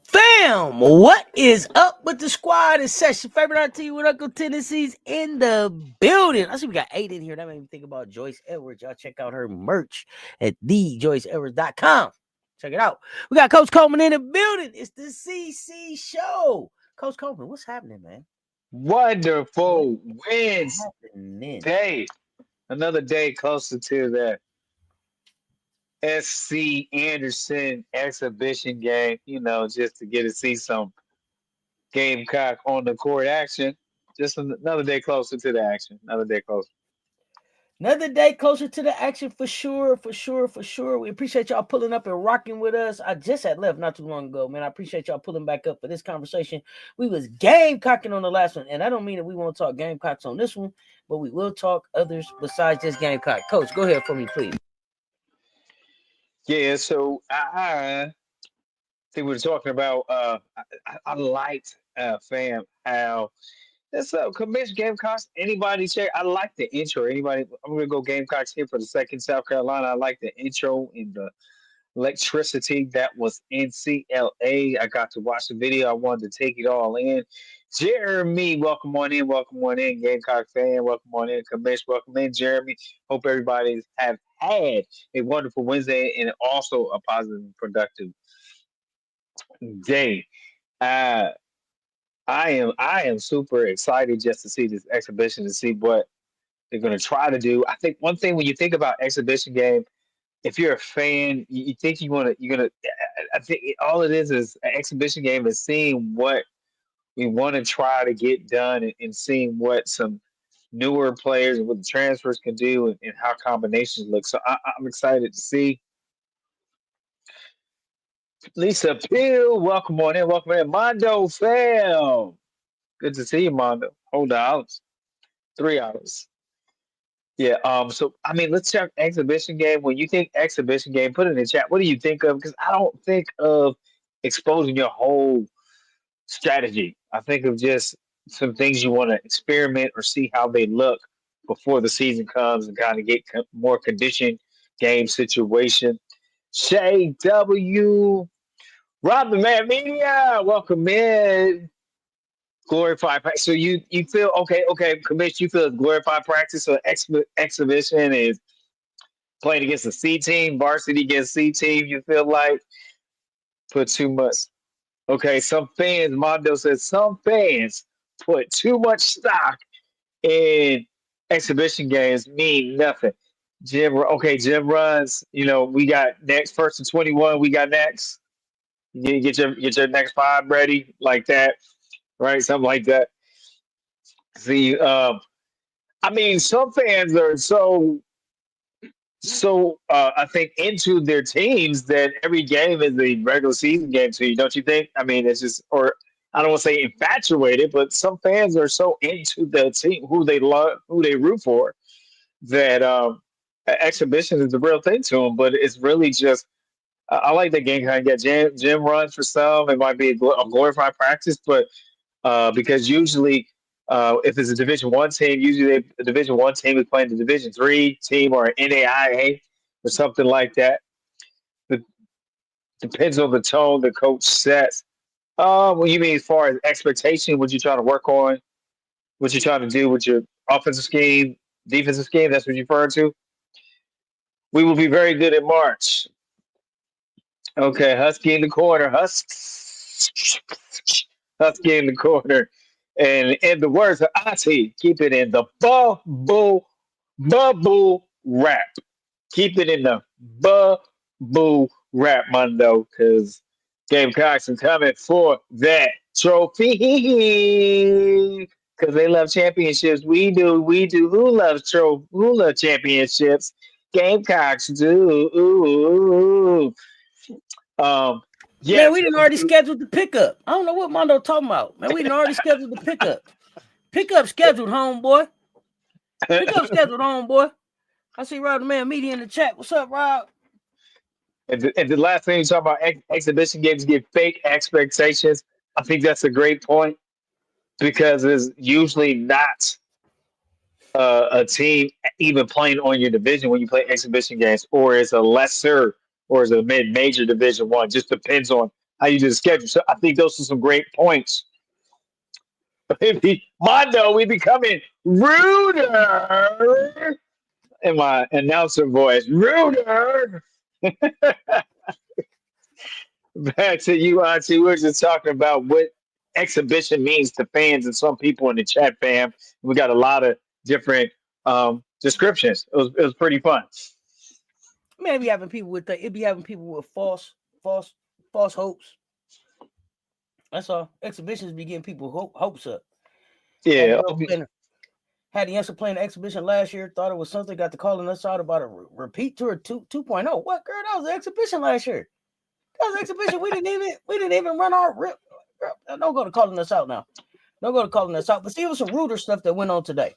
Fam, what is up with the squad? It's Session Favorite RT with Uncle Tennessee's in the building. I see we got 8 in here. That made me think about Joyce Edwards. Y'all check out her merch at thejoyceedwards.com. Check it out. We got Coach Coleman in the building. It's the CC show. Coach Coleman, what's happening, man? Wonderful What's happening? Wednesday. Another day closer to the SC Anderson exhibition game, just to get to see some Gamecock on the court action. Just another day closer to the action. Another day closer. Another day closer to the action for sure. We appreciate y'all pulling up and rocking with us. I just had left not too long ago, man. I appreciate y'all pulling back up for this conversation. We was Gamecocking on the last one, and I don't mean that we won't talk Gamecocks on this one, but we will talk others besides just Gamecock. Coach, go ahead for me, please. Yeah, so I think we were talking about I liked fam how that's commission Gamecocks. Anybody check? I like the intro. Anybody? I'm gonna go Gamecocks here for the second South Carolina. I like the intro and the electricity that was in CLA. I got to watch the video. I wanted to take it all in. Jeremy, welcome on in. Welcome on in, Gamecock fan. Welcome on in, commission. Welcome in, Jeremy. Hope everybody have had a wonderful Wednesday and also a positive and productive day. Uh, I am super excited just to see this exhibition to see what they're going to try to do. I think one thing when you think about exhibition game, if you're a fan, you think you're gonna. I think all it is an exhibition game is seeing what we want to try to get done and seeing what some newer players and what the transfers can do and how combinations look. So I'm excited to see. Lisa Peel, welcome on in, welcome in. Mondo fam. Good to see you, Mondo. Hold on. 3 hours. Yeah. So I mean, let's check exhibition game. When you think exhibition game, put it in the chat. What do you think of? Because I don't think of exposing your whole strategy. I think of just some things you want to experiment or see how they look before the season comes and kind of get more conditioned game situation. Shay W. Rob the Man Media, welcome in. Glorified practice. So you feel okay, commission. You feel it's glorified practice or exhibition is playing against the C team, varsity against C team. You feel like put too much. Okay, some fans. Mondo says some fans put too much stock in exhibition games. Mean nothing. Gym runs. We got next first and 21. We got next. You get your next five ready like that, right? Something like that. See, I mean, some fans are so I think into their teams that every game is a regular season game to you, don't you think? I mean, it's just, or I don't want to say infatuated, but some fans are so into the team who they love, who they root for, that exhibition is the real thing to them. But it's really just I like that game kind of get gym runs for some. It might be a glorified practice, but because usually if it's a Division One team, usually the Division One team is playing the Division Three team or an NAIA or something like that. It depends on the tone the coach sets. What you mean as far as expectation? What you trying to work on? What you trying to do with your offensive scheme, defensive scheme? That's what you're referring to. We will be very good in March. Okay, Husky in the corner. Husks. Husky in the corner. And in the words of Ati, keep it in the bubble wrap. Keep it in the bubble wrap, Mundo, because Gamecocks are coming for that trophy. Because they love championships. We do. We do. Who loves Who loves championships? Gamecocks do. Ooh. Um, Man, yes. we didn't already scheduled the pickup. I don't know what Mondo talking about. Man, we didn't already scheduled the pickup. Pickup scheduled, homeboy. Pickup scheduled, homeboy. I see Rob the Man Media in the chat. What's up, Rob? And the last thing you talk about exhibition games give fake expectations. I think that's a great point because it's usually not a team even playing on your division when you play exhibition games, or it's a lesser or it's a mid-major division one. Just depends on how you do the schedule. So I think those are some great points. Mondo, we becoming ruder in my announcer voice. Ruder. Back to you, Auntie. We were just talking about what exhibition means to fans and some people in the chat, fam. We got a lot of different descriptions. It was pretty fun. Man, be having people with it be having people with false hopes. That's all. Exhibitions be getting people hopes up. Yeah. Had the answer playing the exhibition last year. Thought it was something. Got the calling us out about a repeat tour 2.0. What, girl? That was an exhibition last year. That was an exhibition. We didn't even run our rip. Don't go to calling us out now. Don't go to calling us out. But see, it was some ruder stuff that went on today.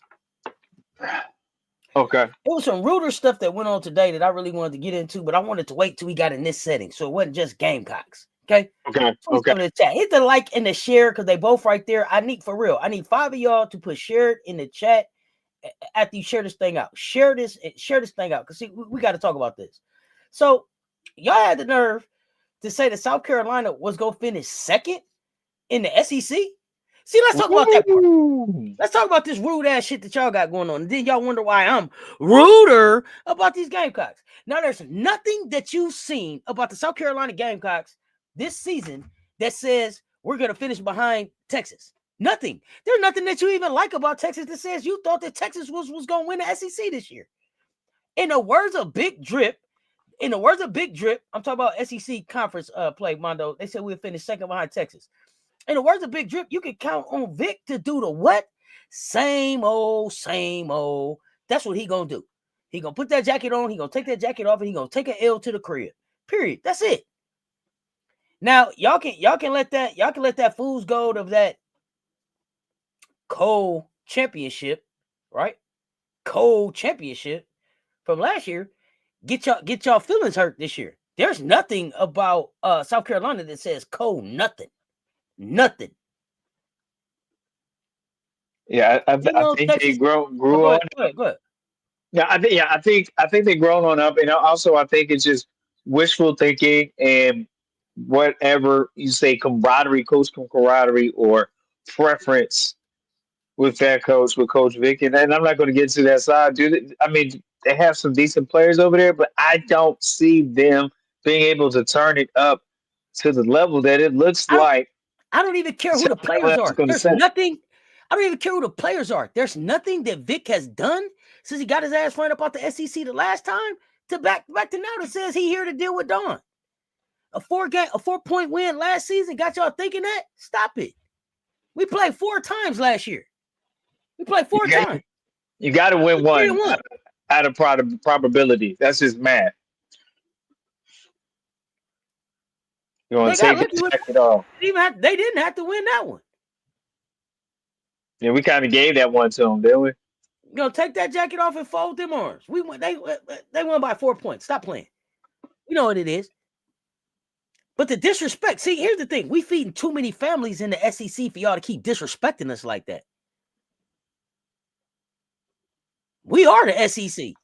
Okay. It was some ruder stuff that went on today that I really wanted to get into, but I wanted to wait till we got in this setting, so it wasn't just Gamecocks. Okay. Hit the like and the share because they both right there. I need 5 of y'all to put share it in the chat after you share this thing out. Share this thing out because see, we got to talk about this. So y'all had the nerve to say that South Carolina was gonna finish second in the SEC. See, let's talk about that part. Let's talk about this rude ass shit that y'all got going on. And then y'all wonder why I'm ruder about these Gamecocks. Now, there's nothing that you've seen about the South Carolina Gamecocks this season that says we're going to finish behind Texas. Nothing. There's nothing that you even like about Texas that says you thought that Texas was going to win the SEC this year. In the words of Big Drip, I'm talking about SEC conference play, Mondo. They said we'll finish second behind Texas. In the words of Big Drip, you can count on Vic to do the what? Same old. That's what he gonna do. He gonna put that jacket on. He gonna take that jacket off, and he gonna take an L to the crib. Period. That's it. Now y'all can let that fool's gold of that Cole championship, right? Cole championship from last year. Get y'all feelings hurt this year. There's nothing about South Carolina that says Cole nothing. Nothing. Yeah, I think Texas, they grew on. Go ahead. Yeah, I think they've grown on up, and also I think it's just wishful thinking and whatever you say, coach camaraderie or preference with that coach, with Coach Vic, and I'm not going to get to that side, dude. I mean, they have some decent players over there, but I don't see them being able to turn it up to the level that it looks like. I don't even care who the players are. There's nothing. I don't even care who the players are. There's nothing that Vic has done since he got his ass ran up out the SEC the last time to back to now that says he here to deal with Dawn. A 4-point win last season got y'all thinking that? Stop it. We played 4 times last year. We played 4 times. You got to win one out of probability. That's just math. You want to take the jacket off. They didn't have to win that one. Yeah, we kind of gave that one to them, didn't we? Take that jacket off and fold them arms. We won. They won by 4 points. Stop playing. You know what it is. But the disrespect. See, here's the thing. We feeding too many families in the SEC for y'all to keep disrespecting us like that. We are the SEC.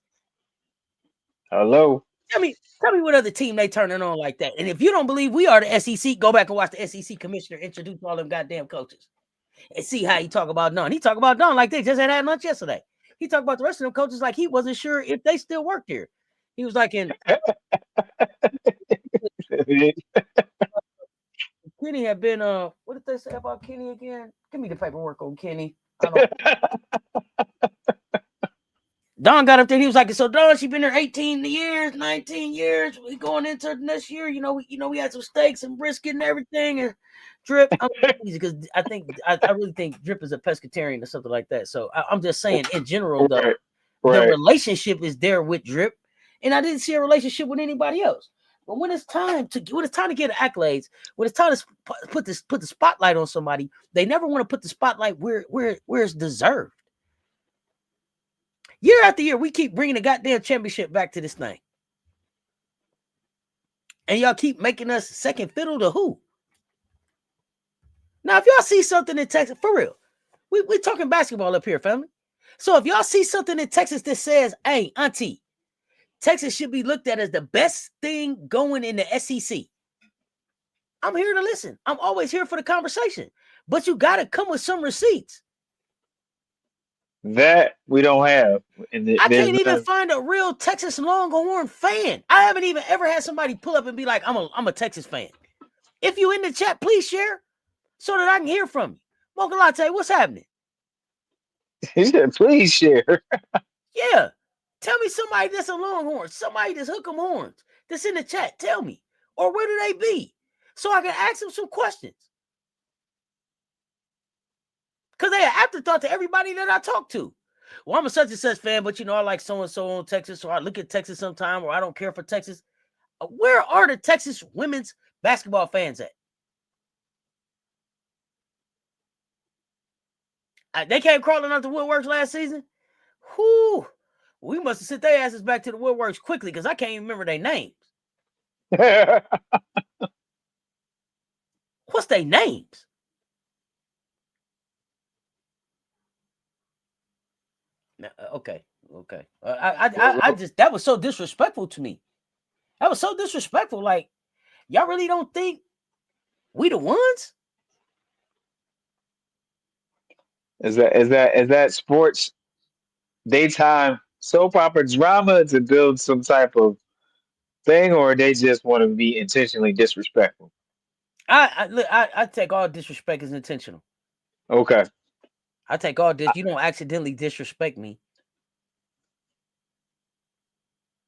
Hello. Tell me what other team they turning on like that. And if you don't believe we are the SEC, go back and watch the SEC commissioner introduce all them goddamn coaches and see how he talk about Dawn. He talk about Dawn like they just had lunch yesterday. He talked about the rest of them coaches like he wasn't sure if they still worked here. He was like, kid Kenny had been what did they say about Kenny again? Give me the paperwork on Kenny. I don't. Don got up there. He was like, "So Don, she been there 18 years, 19 years. We going into next year. We had some steaks and brisket and everything." And Drip, I'm easy because I really think Drip is a pescatarian or something like that. So I'm just saying, in general, though, the relationship is there with Drip, and I didn't see a relationship with anybody else. But when it's time to get accolades, when it's time to put the spotlight on somebody, they never want to put the spotlight where it's deserved. Year after year, we keep bringing the goddamn championship back to this thing. And y'all keep making us second fiddle to who? Now, if y'all see something in Texas, for real, we talking basketball up here, family. So if y'all see something in Texas that says, hey, auntie, Texas should be looked at as the best thing going in the SEC, I'm here to listen. I'm always here for the conversation. But you got to come with some receipts. That we don't have. I can't even find a real Texas Longhorn fan. I haven't even ever had somebody pull up and be like, I'm a Texas fan. If you in the chat, please share so that I can hear from you. Mocha Latte, what's happening? He said, please share. Yeah. Tell me somebody that's a Longhorn, somebody that's hook 'em horns, that's in the chat. Tell me. Or where do they be? So I can ask them some questions. Because they are afterthought to everybody that I talk to. Well, I'm a such and such fan, but I like so-and-so on Texas, or I look at Texas sometime, or I don't care for Texas. Where are the Texas women's basketball fans at? They came crawling out the woodworks last season. Whoo! We must have sent their asses back to the woodworks quickly because I can't even remember their names. What's their names? Okay. I just, that was so disrespectful to me. That was so disrespectful. Like, y'all really don't think we the ones? Is that sports daytime soap opera drama to build some type of thing, or they just want to be intentionally disrespectful? I take all disrespect as intentional. Okay. I take all this. You don't accidentally disrespect me.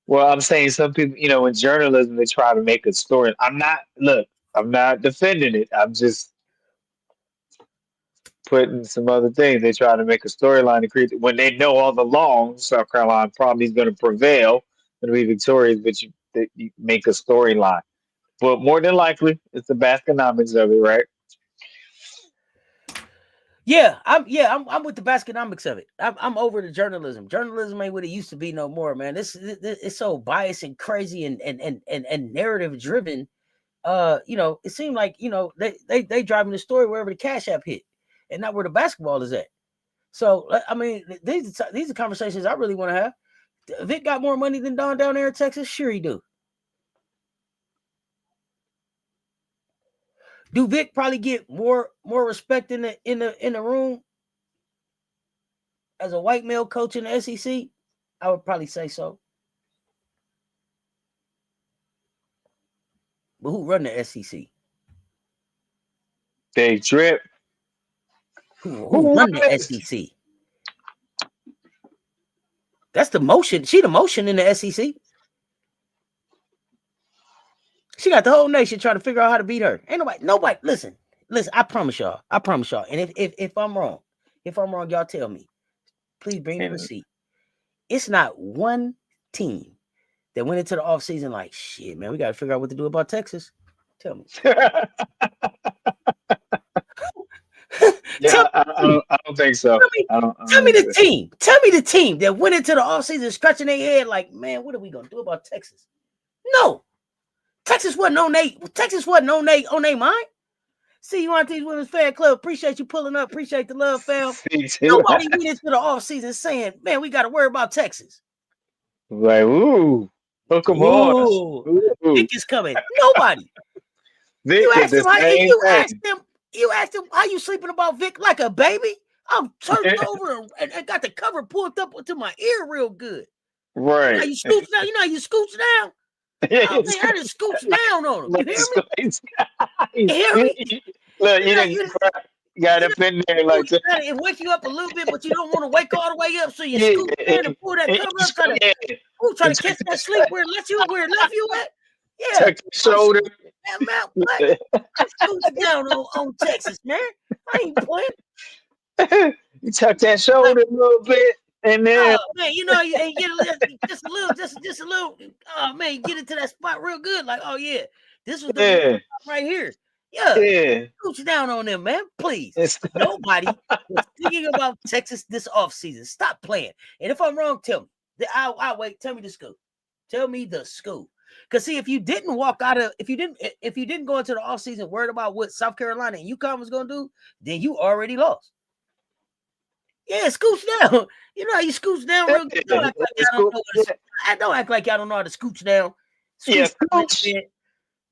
Well, I'm saying some people, in journalism, they try to make a story. I'm not defending it. I'm just putting some other things. They try to make a storyline to create when they know all along South Carolina probably is going to prevail, going to be victorious, but you make a storyline. But more than likely, it's the Basconomics of it, right? Yeah, I'm with the Basconomics of it. I'm over the journalism. Journalism ain't what it used to be no more, man. This it's so biased and crazy and narrative driven. It seemed like they driving the story wherever the Cash App hit, and not where the basketball is at. So I mean, these are conversations I really want to have. Vic got more money than Don down there in Texas. Sure, he do. Do Vic probably get more respect in the room as a white male coach in the SEC? I would probably say so. But who run the SEC? They Drip. Who run the SEC? That's the motion. She the motion in the SEC. She got the whole nation trying to figure out how to beat her. Ain't nobody. Listen. I promise y'all. And if I'm wrong, y'all tell me. Please bring the receipt. It's not one team that went into the offseason like, shit, man, we got to figure out what to do about Texas. Tell me. I don't think so. Tell me the team. Tell me the team that went into the offseason scratching their head like, man, what are we going to do about Texas? No. Texas wasn't on their mind. See you on these Women's Fan Club. Appreciate you pulling up. Appreciate the love, fam. Nobody went into the offseason saying, man, we got to worry about Texas. Like, ooh, hook 'em on. Vic is coming. Nobody. You asked him how you sleeping about Vic like a baby? I'm turned over and got the cover pulled up to my ear real good. Right. You know you scooch down. Oh, man, I just scooch down on him. You hear me? hear me? Look, you You know, didn't got up in there like that. it wake you up a little bit, but you don't want to wake all the way up, so you Yeah, scoop down and pull that cover up, try to catch that sleep where it left you at. Yeah, tuck your shoulder. man, what? I'm scooting down on Texas, man. I ain't playing. You tuck that shoulder a little bit, and then Oh man, you know, you get just a little. Oh man, you get into that spot real good. Like, oh yeah, this was the right here. Yeah, scooch down on them, man. Please. Nobody was thinking about Texas this offseason. Stop playing. And if I'm wrong, tell me. I'll wait. Tell me the scoop. Tell me the scoop. Because see, if you didn't go into the offseason worried about what South Carolina and UConn was gonna do, then you already lost. Yeah, scooch down. You know how you scooch down real good. Don't act like y'all don't know don't act like y'all don't know how to scooch down. Scooch.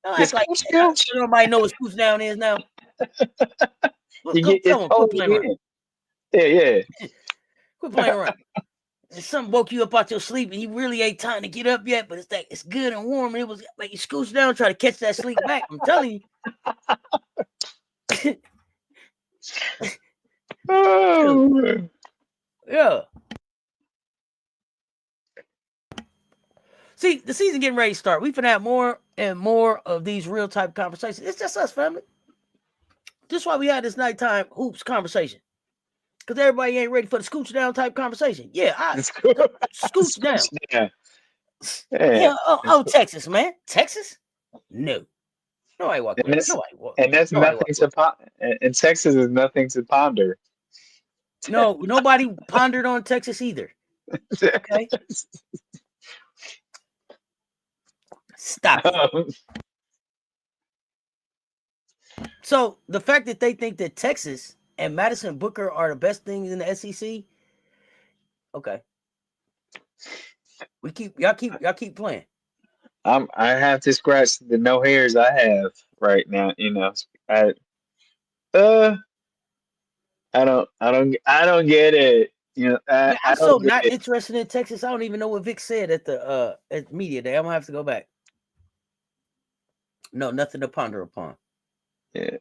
Don't act like nobody know what scooch down is now. Quit playing around. And something woke you up out your sleep and you really ain't time to get up yet, but it's good and warm. And it was like you scooch down, try to catch that sleep back. I'm telling you. Oh. Yeah. See, the season getting ready to start. We finna have more and more of these real type conversations. It's just us, family. This is why we had this nighttime hoops conversation. Because everybody ain't ready for the scooch down type conversation. Yeah, scooch down. Yeah, Texas, man. Texas? No. Nobody walk. And that's nothing to ponder. And Texas is nothing to ponder. No, nobody pondered on Texas either. Okay. Stop it. So the fact that they think that Texas and Madison Booker are the best things in the SEC. Okay. Y'all keep playing. I have to scratch the no hairs I have right now. You know, I don't get it. You know, I'm so not interested in Texas. I don't even know what Vic said at the media day. I'm gonna have to go back. No, nothing to ponder upon. Yeah.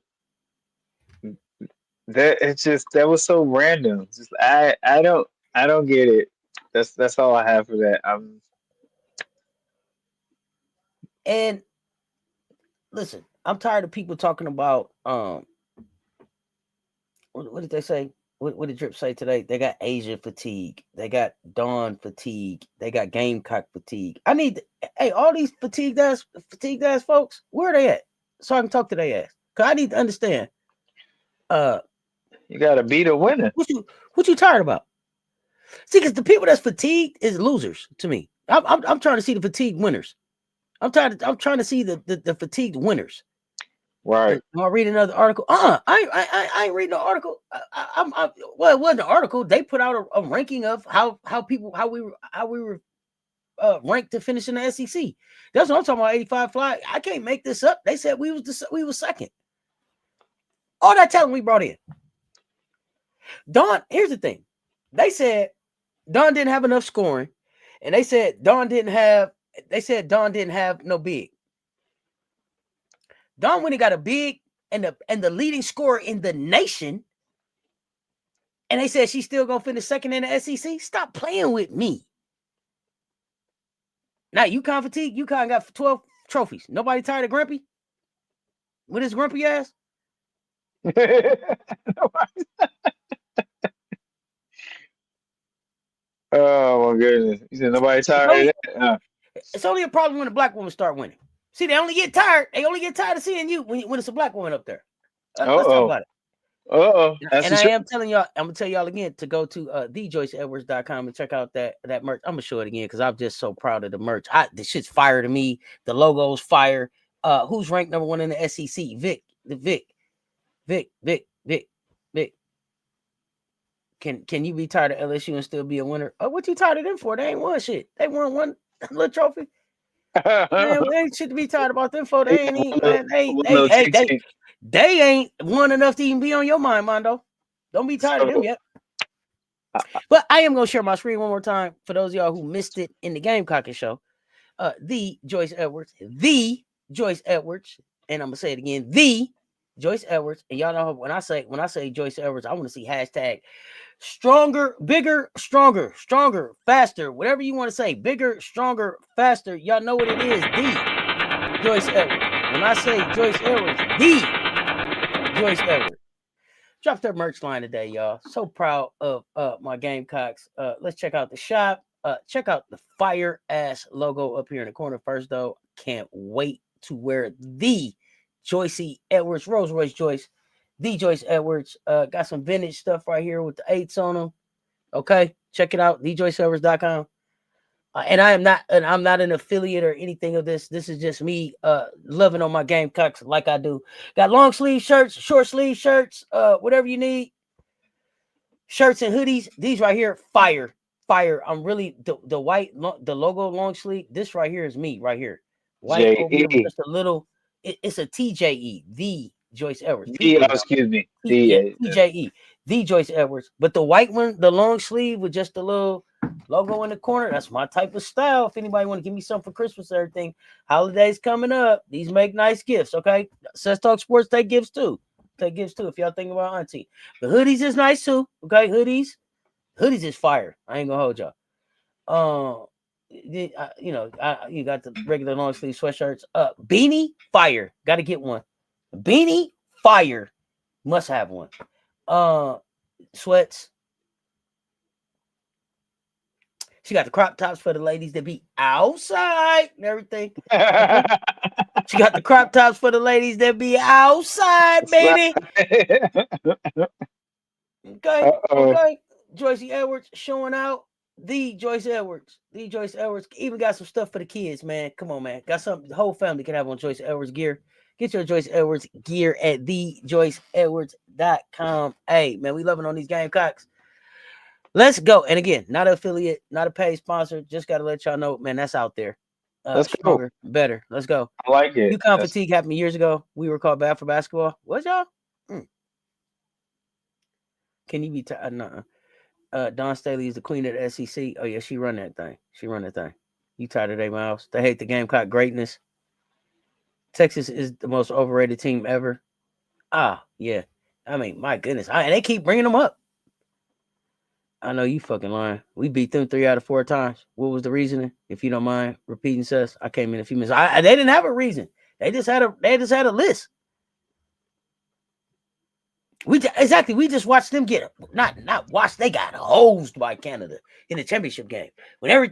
That was so random. Just I don't get it. That's all I have for that. And listen, I'm tired of people talking about what did they say? What did Drip say today? They got Asia fatigue. They got Dawn fatigue. They got Gamecock fatigue. All these fatigued ass folks, where are they at? So I can talk to their ass. Cause I need to understand. You gotta beat a winner. What you tired about? See, because the people that's fatigued is losers to me. I'm trying to see the fatigued winners. I'm trying to see the fatigued winners. Right. I'll read another article. I ain't reading the article. Well, it wasn't an article. They put out a ranking of how we were ranked to finish in the SEC. That's what I'm talking about. 85 fly. I can't make this up. They said we was second. All that talent we brought in. Dawn. Here's the thing. They said Dawn didn't have enough scoring, and they said Dawn didn't have no big. Dawn when he got a big and the leading scorer in the nation, and they said she's still gonna finish second in the SEC. Stop playing with me. Now UConn fatigue. UConn got 12 trophies. Nobody tired of Grumpy? With his grumpy ass? Oh my goodness! You said nobody tired of that? It's only a problem when a black woman start winning. See, they only get tired. They only get tired of seeing you when it's a black woman up there. Let's talk about it. And I am telling y'all, I'm gonna tell y'all again to go to thejoyceedwards.com and check out that merch. I'm gonna show it again because I'm just so proud of the merch. This shit's fire to me. The logo's fire. Who's ranked number 1 in the SEC? Vic. Can you be tired of LSU and still be a winner? Oh, what you tired of them for? They ain't won shit. They won one little trophy. Man, they ain't shit to be tired about them for. They ain't they ain't won enough to even be on your mind, Mondo. Don't be tired of them yet. But I am gonna share my screen one more time for those of y'all who missed it in the Gamecocking show. The Joyce Edwards, and I'm gonna say it again, the Joyce Edwards, and y'all know when I say Joyce Edwards, I want to see hashtag stronger, bigger, stronger, faster, whatever you want to say, bigger, stronger, faster. Y'all know what it is. The Joyce Edwards. When I say Joyce Edwards, the Joyce Edwards. Dropped their merch line today, y'all. So proud of my Gamecocks. Let's check out the shop. Check out the fire ass logo up here in the corner first, though. Can't wait to wear the Joyce Edwards, Rolls Royce Joyce, the Joyce Edwards. Got some vintage stuff right here with the 8s on them. Okay, check it out, thejoyceedwards.com. And I'm not an affiliate or anything of this. This is just me loving on my Gamecocks like I do. Got long sleeve shirts, short sleeve shirts, whatever you need. Shirts and hoodies. These right here, fire. I'm really the white, the logo long sleeve. This right here is me right here. White over here with just a little. It's a TJE, the Joyce Edwards. Excuse me. TJE, the Joyce Edwards. But the white one, the long sleeve with just a little logo in the corner. That's my type of style. If anybody want to give me something for Christmas or everything, holidays coming up. These make nice gifts. Okay, Sess Talk Sports take gifts too. Take gifts too if y'all thinking about auntie. The hoodies is nice too. Okay, hoodies is fire. I ain't gonna hold y'all. You got the regular long sleeve sweatshirts. Beanie fire. Got to get one. Beanie fire. Must have one. Sweats. She got the crop tops for the ladies that be outside and everything. She got the crop tops for the ladies that be outside, baby. Okay. Joyce Edwards showing out. The Joyce Edwards. Even got some stuff for the kids, man. Come on, man. Got something the whole family can have on Joyce Edwards gear. Get your Joyce Edwards gear at thejoyceedwards.com. Hey, man, we loving on these Gamecocks. Let's go. And again, not an affiliate, not a paid sponsor. Just got to let y'all know, man, that's out there. Let's stronger, go. Better. Let's go. I like it. UConn fatigue happened years ago. We were called bad for basketball. What, y'all? Can you be Dawn Staley is the queen of the SEC. Oh, yeah, she run that thing. You tired of their mouths. They hate the Gamecock greatness. Texas is the most overrated team ever. Yeah. I mean, my goodness. And they keep bringing them up. I know you fucking lying. We beat them 3 out of 4 times. What was the reasoning? If you don't mind repeating, Sess. I came in a few minutes. They didn't have a reason. They just had a list. We just watched them get not watched. They got hosed by Canada in the championship game. When it was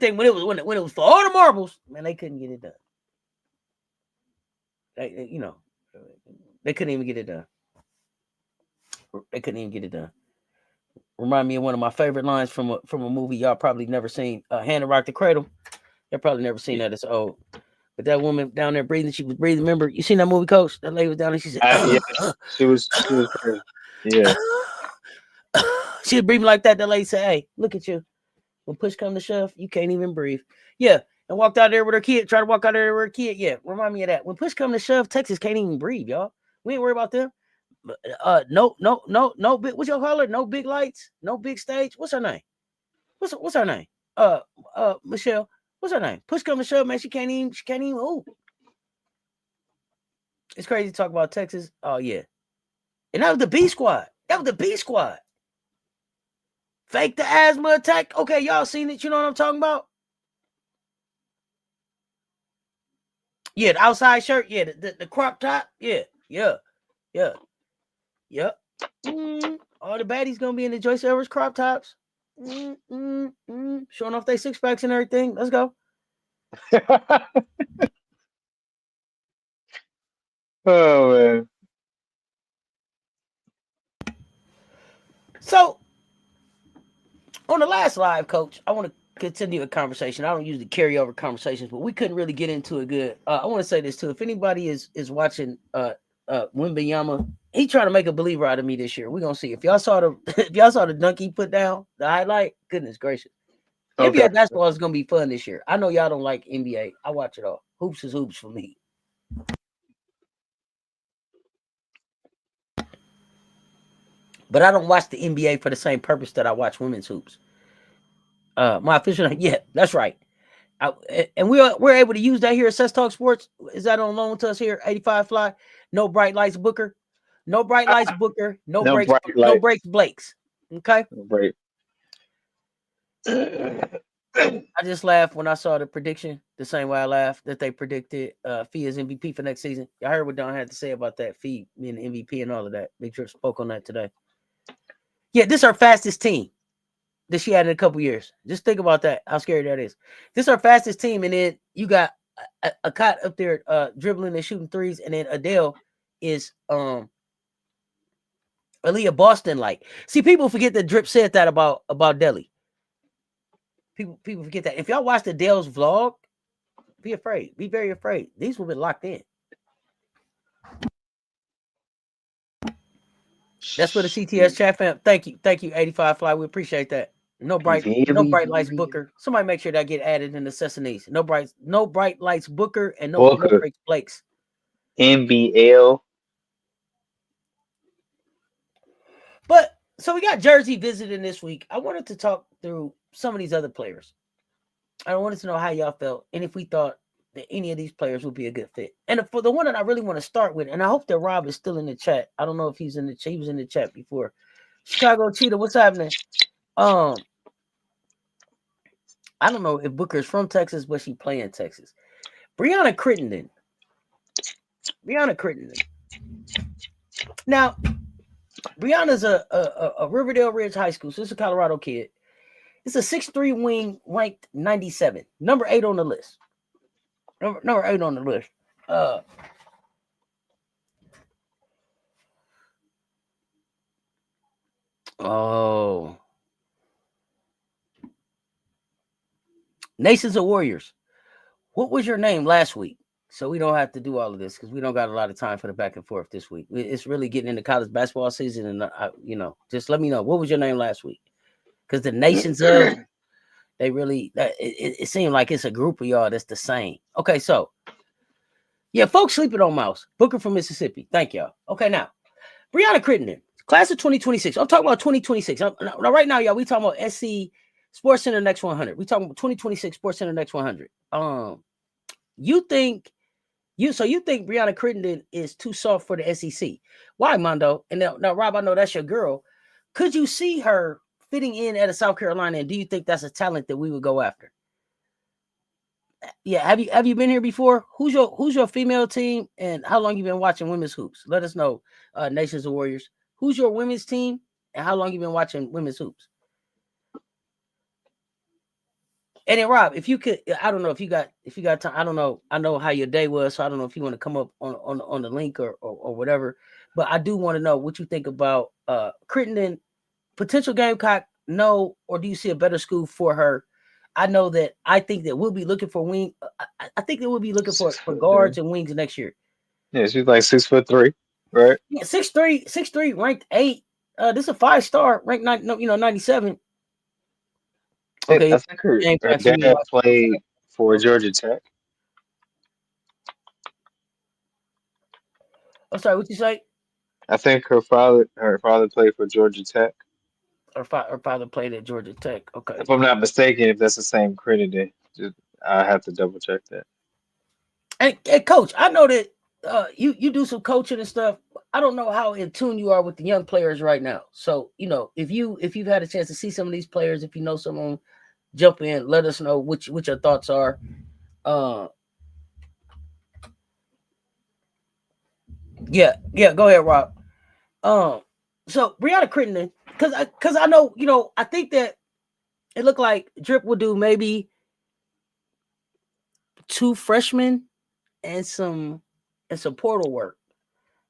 for all the marbles, man, they couldn't get it done. They couldn't even get it done. Remind me of one of my favorite lines from a movie y'all probably never seen. Hannah Rock the Cradle. Y'all probably never seen that. It's old. But that woman down there breathing, she was breathing. Remember, you seen that movie, Coach? That lady was down there. She said, yeah, she was yeah. She was breathing like that. That lady said, "Hey, look at you. When push come to shove, you can't even breathe." Yeah, and walked out there with her kid. Tried to walk out there with her kid. Yeah, remind me of that. When push come to shove, Texas can't even breathe, y'all. We ain't worried about them. No big. What y'all call her? No big lights. No big stage. What's her name? What's her name? Michelle. What's her name? Push come to shove, man. She can't even hoop. It's crazy to talk about Texas. Oh yeah, and that was the B squad. Fake the asthma attack. Okay, y'all seen it. You know what I'm talking about? Yeah, the outside shirt. Yeah, the crop top. Yeah. All the baddies gonna be in the Joyce Edwards crop tops. Showing off their 6-packs and everything. Let's go. Oh man. So on the last live, Coach, I want to continue a conversation. I don't usually carry over conversations, but we couldn't really get into it good. I want to say this too. If anybody is watching Wembanyama, he trying to make a believer out of me this year. We're gonna see. If y'all saw the dunk he put down, the highlight, goodness gracious. Okay. NBA basketball is gonna be fun this year. I know y'all don't like NBA. I watch it all. Hoops is hoops for me. But I don't watch the NBA for the same purpose that I watch women's hoops. My official, yeah, that's right. And we're able to use that here at Sess Talk Sports. Is that on loan to us here? 85 Fly, no bright lights, Booker. No bright lights, Booker. No No breaks. bright No lights. breaks, Blakes. Okay. No break. I just laughed when I saw the prediction, the same way I laughed that they predicted Fee as MVP for next season. I heard what Don had to say about that Fee being the MVP and all of that. Big Drip spoke on that today. Yeah, this is our fastest team that she had in a couple years. Just think about that, how scary that is. This is our fastest team, and then you got a cot up there dribbling and shooting threes, and then Adele is Aaliyah Boston like. See, people forget that Drip said that about Delhi. People forget that. If y'all watched Adele's vlog, be afraid. Be very afraid. These will be locked in. That's for the CTS chat fam. Thank you, 85 Fly. We appreciate that. No bright lights, Booker. Somebody make sure that get added in the Sesame. No bright lights, Booker, and no breaks, Blakes. NBL. But so we got Jersey visiting this week. I wanted to talk through some of these other players. I wanted to know how y'all felt and if we thought that any of these players would be a good fit. And for the one that I really want to start with, and I hope that Rob is still in the chat. I don't know if he's in the chat. He was in the chat before. Chicago Cheetah, what's happening? I don't know if Booker is from Texas, but she play in Texas. Brianna Crittenden. Now, Brianna's a Riverdale Ridge High School, so it's a Colorado kid. It's a 6'3" wing, ranked 97, number 8 on the list. Number 8 on the list. Nations of Warriors. What was your name last week? So we don't have to do all of this because we don't got a lot of time for the back and forth this week. It's really getting into college basketball season, and just let me know, what was your name last week? Because the Nations of, they really, it seemed like it's a group of y'all that's the same. Okay, so yeah, folks sleeping on Mouse. Booker from Mississippi. Thank y'all. Okay, now Brianna Crittenden, class of 2026. I'm talking about 2026. Now, right now, y'all, we talking about SC Sports Center Next 100. We talking about 2026 Sports Center Next 100. You think Brianna Crittenden is too soft for the SEC? Why, Mondo? And now, Rob, I know that's your girl. Could you see her fitting in at a South Carolina? And do you think that's a talent that we would go after? Yeah, have you been here before? Who's your female team, and how long you been watching women's hoops? Let us know, Nations of Warriors. Who's your women's team, and how long you been watching women's hoops? And then Rob, if you could, I don't know if you got time. I don't know. I know how your day was, so I don't know if you want to come up on the link or whatever. But I do want to know what you think about Crittenden, potential Gamecock. No, or do you see a better school for her? I know that I think that we'll be looking for wing. I think that we'll be looking for guards and wings next year. Yeah, she's like 6'3", right? Yeah, 6'3", ranked 8. This is a 5-star, ranked 97. Okay, I think her dad played for Georgia Tech. I'm sorry, what you say? I think her father played for Georgia Tech. Her father played at Georgia Tech. Okay. If I'm not mistaken, if that's the same Crittenden, I have to double check that. And Coach, I know that you do some coaching and stuff. I don't know how in tune you are with the young players right now. So, if you've had a chance to see some of these players, if you know someone, jump in, let us know what your thoughts are. Yeah, go ahead, Rob. So Brianna Crittenden, because I know, I think that it looked like Drip will do maybe 2 freshmen and some portal work.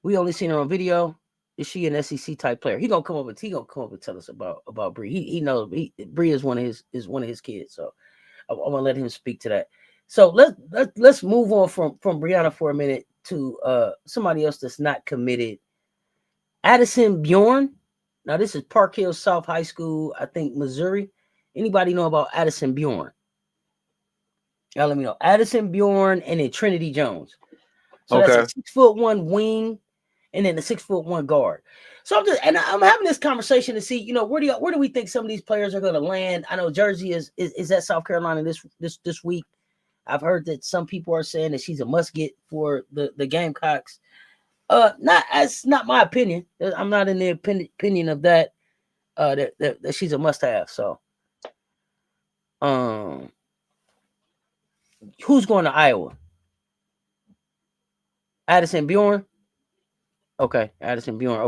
We only seen her on video. Is she an SEC type player? He gonna come up and tell us about Bree. He knows Bree is one of his kids. So I want to let him speak to that. So let's move on from Brianna for a minute to somebody else that's not committed. Addison Bjorn. Now this is Park Hill South High School, I think Missouri. Anybody know about Addison Bjorn? Y'all let me know. Addison Bjorn and then Trinity Jones. So that's a 6'1" wing, and then a 6'1" guard. So I'm having this conversation to see, where do we think some of these players are going to land? I know Jersey is at South Carolina this week. I've heard that some people are saying that she's a must get for the Gamecocks. Not my opinion. I'm not in the opinion of that. That she's a must-have. So, um, who's going to Iowa? Addison Bjorn. Okay, Addison Bjorn.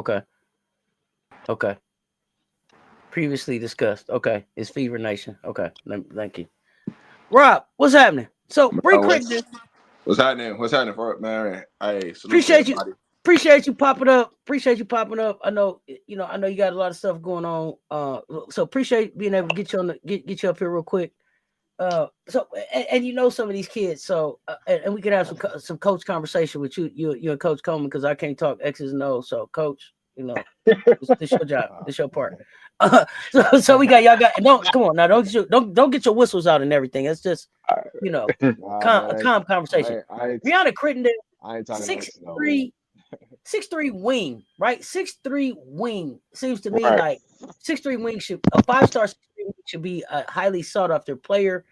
Okay. Previously discussed. Okay, it's Fever Nation. Okay, thank you, Rob. What's happening? So, bring Crittenden. What's happening? What's happening for it, man? Hey, salute to Appreciate you. everybody. Appreciate you popping up. I know you got a lot of stuff going on. So appreciate being able to get you on get you up here real quick. So and you know some of these kids, so and we could have some coach conversation with you and Coach Coleman, because I can't talk X's and O's. So Coach, this your job, this your part. So we got y'all don't come on now, don't get your whistles out and everything. It's just a calm conversation. Brianna Crittenden, I ain't talking 6'3", 6'3" wing, right? 6'3" wing seems to me Right. like 6'3" wing a 5-star 6'3" wing should be a highly sought after player.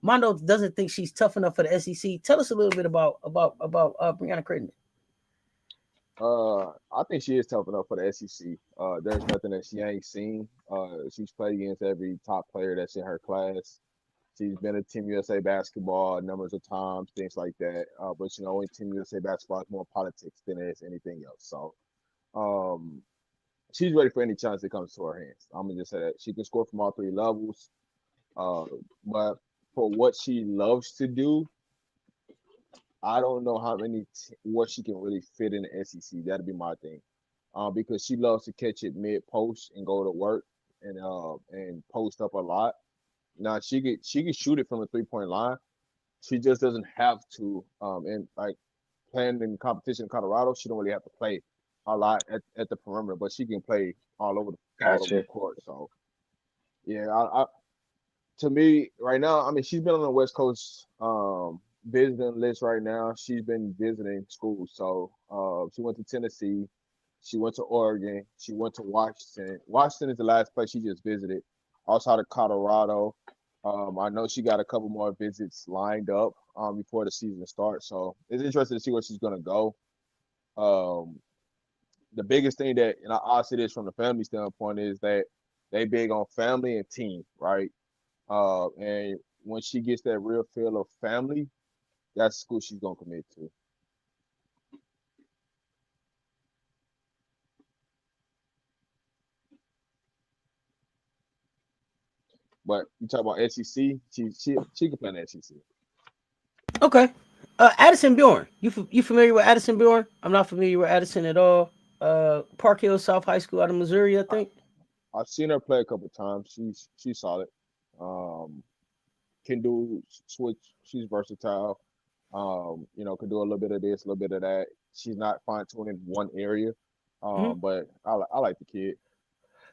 Mondo doesn't think she's tough enough for the SEC. Tell us a little bit about Brianna Crittenden. I think she is tough enough for the SEC. There's nothing that she ain't seen. She's played against every top player that's in her class. She's been at Team USA basketball numbers of times, things like that. But in Team USA basketball is more politics than it is anything else. So, she's ready for any chance that comes to her hands. I'm gonna just say that she can score from all three levels. But for what she loves to do, I don't know what she can really fit in the SEC. That'd be my thing, because she loves to catch it mid post and go to work and post up a lot. Now she could shoot it from the 3-point line. She just doesn't have to. And like playing in competition in Colorado, she don't really have to play a lot at the perimeter, but she can play all over the court. So yeah, to me right now, I mean, she's been on the West Coast visiting list right now. She's been visiting schools. So she went to Tennessee, she went to Oregon, she went to Washington. Washington is the last place she just visited. Outside of Colorado, I know she got a couple more visits lined up before the season starts. So it's interesting to see where she's gonna go. The biggest thing that, and I'll say this from the family standpoint, is that they big on family and team, right? And when she gets that real feel of family, that's the school she's gonna commit to. But you talk about SEC, she can play in the SEC. Okay, Addison Bjorn, you familiar with Addison Bjorn? I'm not familiar with Addison at all. Park Hill South High School out of Missouri, I think. I've seen her play a couple times. She's solid. Can do switch. She's versatile. Can do a little bit of this, a little bit of that. She's not fine tuned in one area. But I like the kid.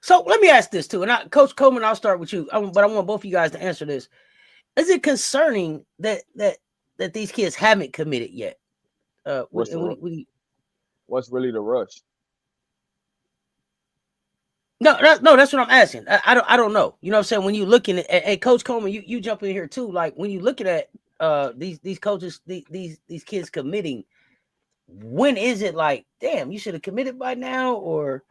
So let me ask this too, and Coach Coleman, I'll start with you. But I want both of you guys to answer this. Is it concerning that these kids haven't committed yet? What's really the rush? No, that's what I'm asking. I don't know. You know what I'm saying? When you looking at Coach Coleman, you jump in here too. Like when you looking at these coaches, these kids committing, when is it like, damn, you should have committed by now, or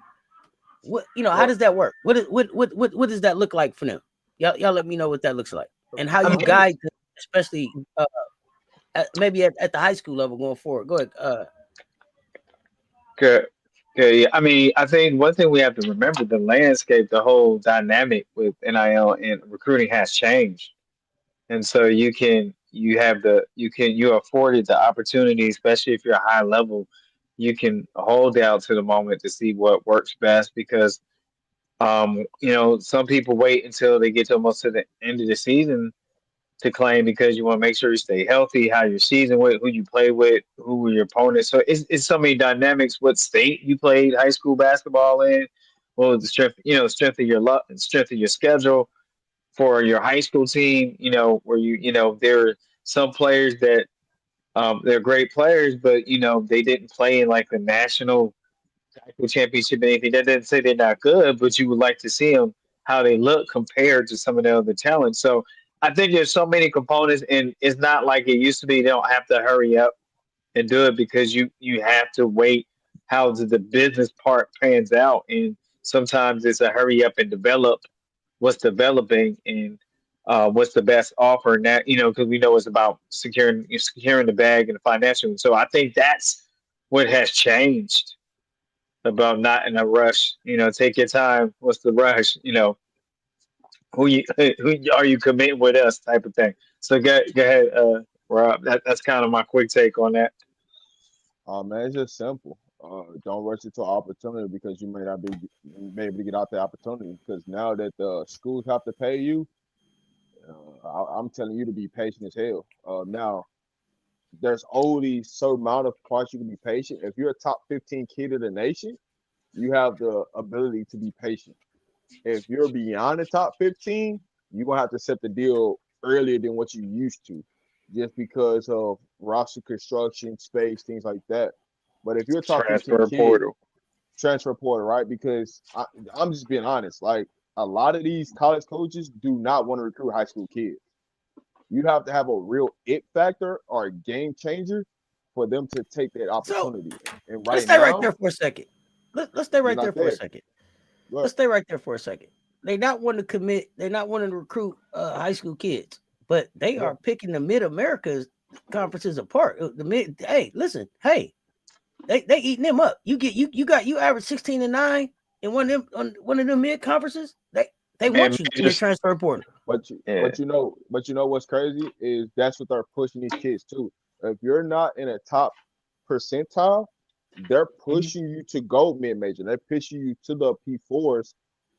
what? How does that work? What does that look like for them? Y'all let me know what that looks like, and how you guide them, especially maybe at the high school level going forward. Go ahead. Good. Yeah. I mean, I think one thing we have to remember, the landscape, the whole dynamic with NIL and recruiting has changed. And so you're afforded the opportunity, especially if you're a high level, you can hold out to the moment to see what works best, because some people wait until they get to almost to the end of the season to claim, because you want to make sure you stay healthy, how your season went, who you play with, who were your opponents. So it's so many dynamics. What state you played high school basketball in, what was the strength of your luck and strength of your schedule for your high school team. Where there are some players that they're great players, but they didn't play in like the national championship or anything. That doesn't say they're not good, but you would like to see them how they look compared to some of the other talent. So I think there's so many components, and it's not like it used to be. They don't have to hurry up and do it, because you have to wait how the business part pans out, and sometimes it's a hurry up and develop what's developing and what's the best offer. And that, because we know it's about securing the bag and the financial. So I think that's what has changed about not in a rush. Take your time. What's the rush? Who are you committing with us type of thing. So go ahead, Rob. That's kind of my quick take on that. Man, it's just simple. Don't rush into opportunity because you may not be able to get out the opportunity. Because now that the schools have to pay you, I'm telling you to be patient as hell. Now, there's only certain amount of parts you can be patient. If you're a top 15 kid of the nation, you have the ability to be patient. If you're beyond the top 15, you're gonna have to set the deal earlier than what you used to, just because of roster construction, space, things like that. But if you're a top 15 Transfer kid, portal. transfer portal, right? Because I'm just being honest. Like a lot of these college coaches do not want to recruit high school kids. You have to have a real it factor or a game changer for them to take that opportunity. And Let's right stay right now, there for a second. Let's stay right you're there not for a there. second. Look, Let's stay right there for a second. They not wanting to commit. They're not wanting to recruit high school kids, but they Yeah. are picking the Mid America's conferences apart. The mid. Hey, listen. Hey, they eating them up. You average 16-9 in one of them mid conferences. They want you in the transfer portal. But you know what's crazy is that's what they're pushing these kids to. If you're not in a top percentile, they're pushing you to go mid major. They're pushing you to the P4s.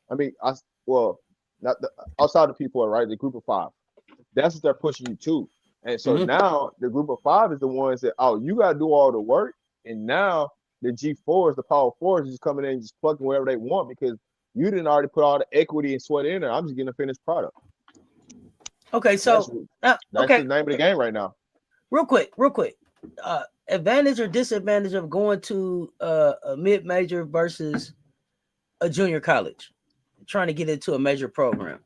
I mean, not the outside of P4, right? The group of 5. That's what they're pushing you to. And so now the group of 5 is the ones that, you got to do all the work. And now the G4s, the power 4s, just coming in and just plugging wherever they want because you didn't already put all the equity and sweat in there. I'm just getting a finished product. Okay, so that's the name of the game right now. Real quick. Advantage or disadvantage of going to a mid-major versus a junior college, trying to get into a major program?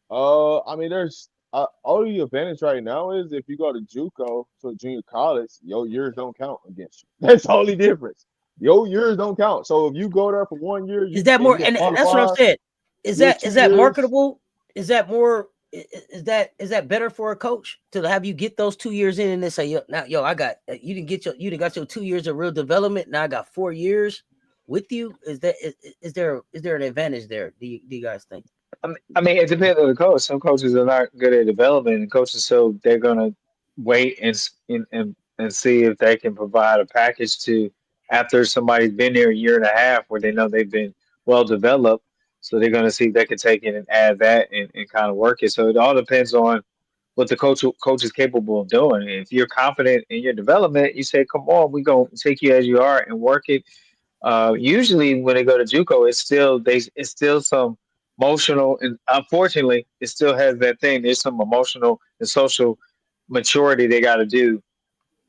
I mean, there's only advantage right now is if you go to JUCO, to a junior college, your years don't count against you. That's the only difference. Your years don't count. So if you go there for 1 year, is that more? And that's what I'm saying. Is that marketable? Is that more? Is that better for a coach to have you get those 2 years in and then say, you didn't got your 2 years of real development. Now I got 4 years with you. Is there an advantage there? Do you guys think? I mean, it depends on the coach. Some coaches are not good at development, and coaches so they're gonna wait and see if they can provide a package to after somebody's been there a year and a half where they know they've been well developed. So they're gonna see if they can take it and add that and kind of work it. So it all depends on what the coach is capable of doing. If you're confident in your development, you say, "Come on, we gonna take you as you are and work it." Usually, when they go to JUCO, it's still some emotional, and unfortunately, it still has that thing. There's some emotional and social maturity they got to do.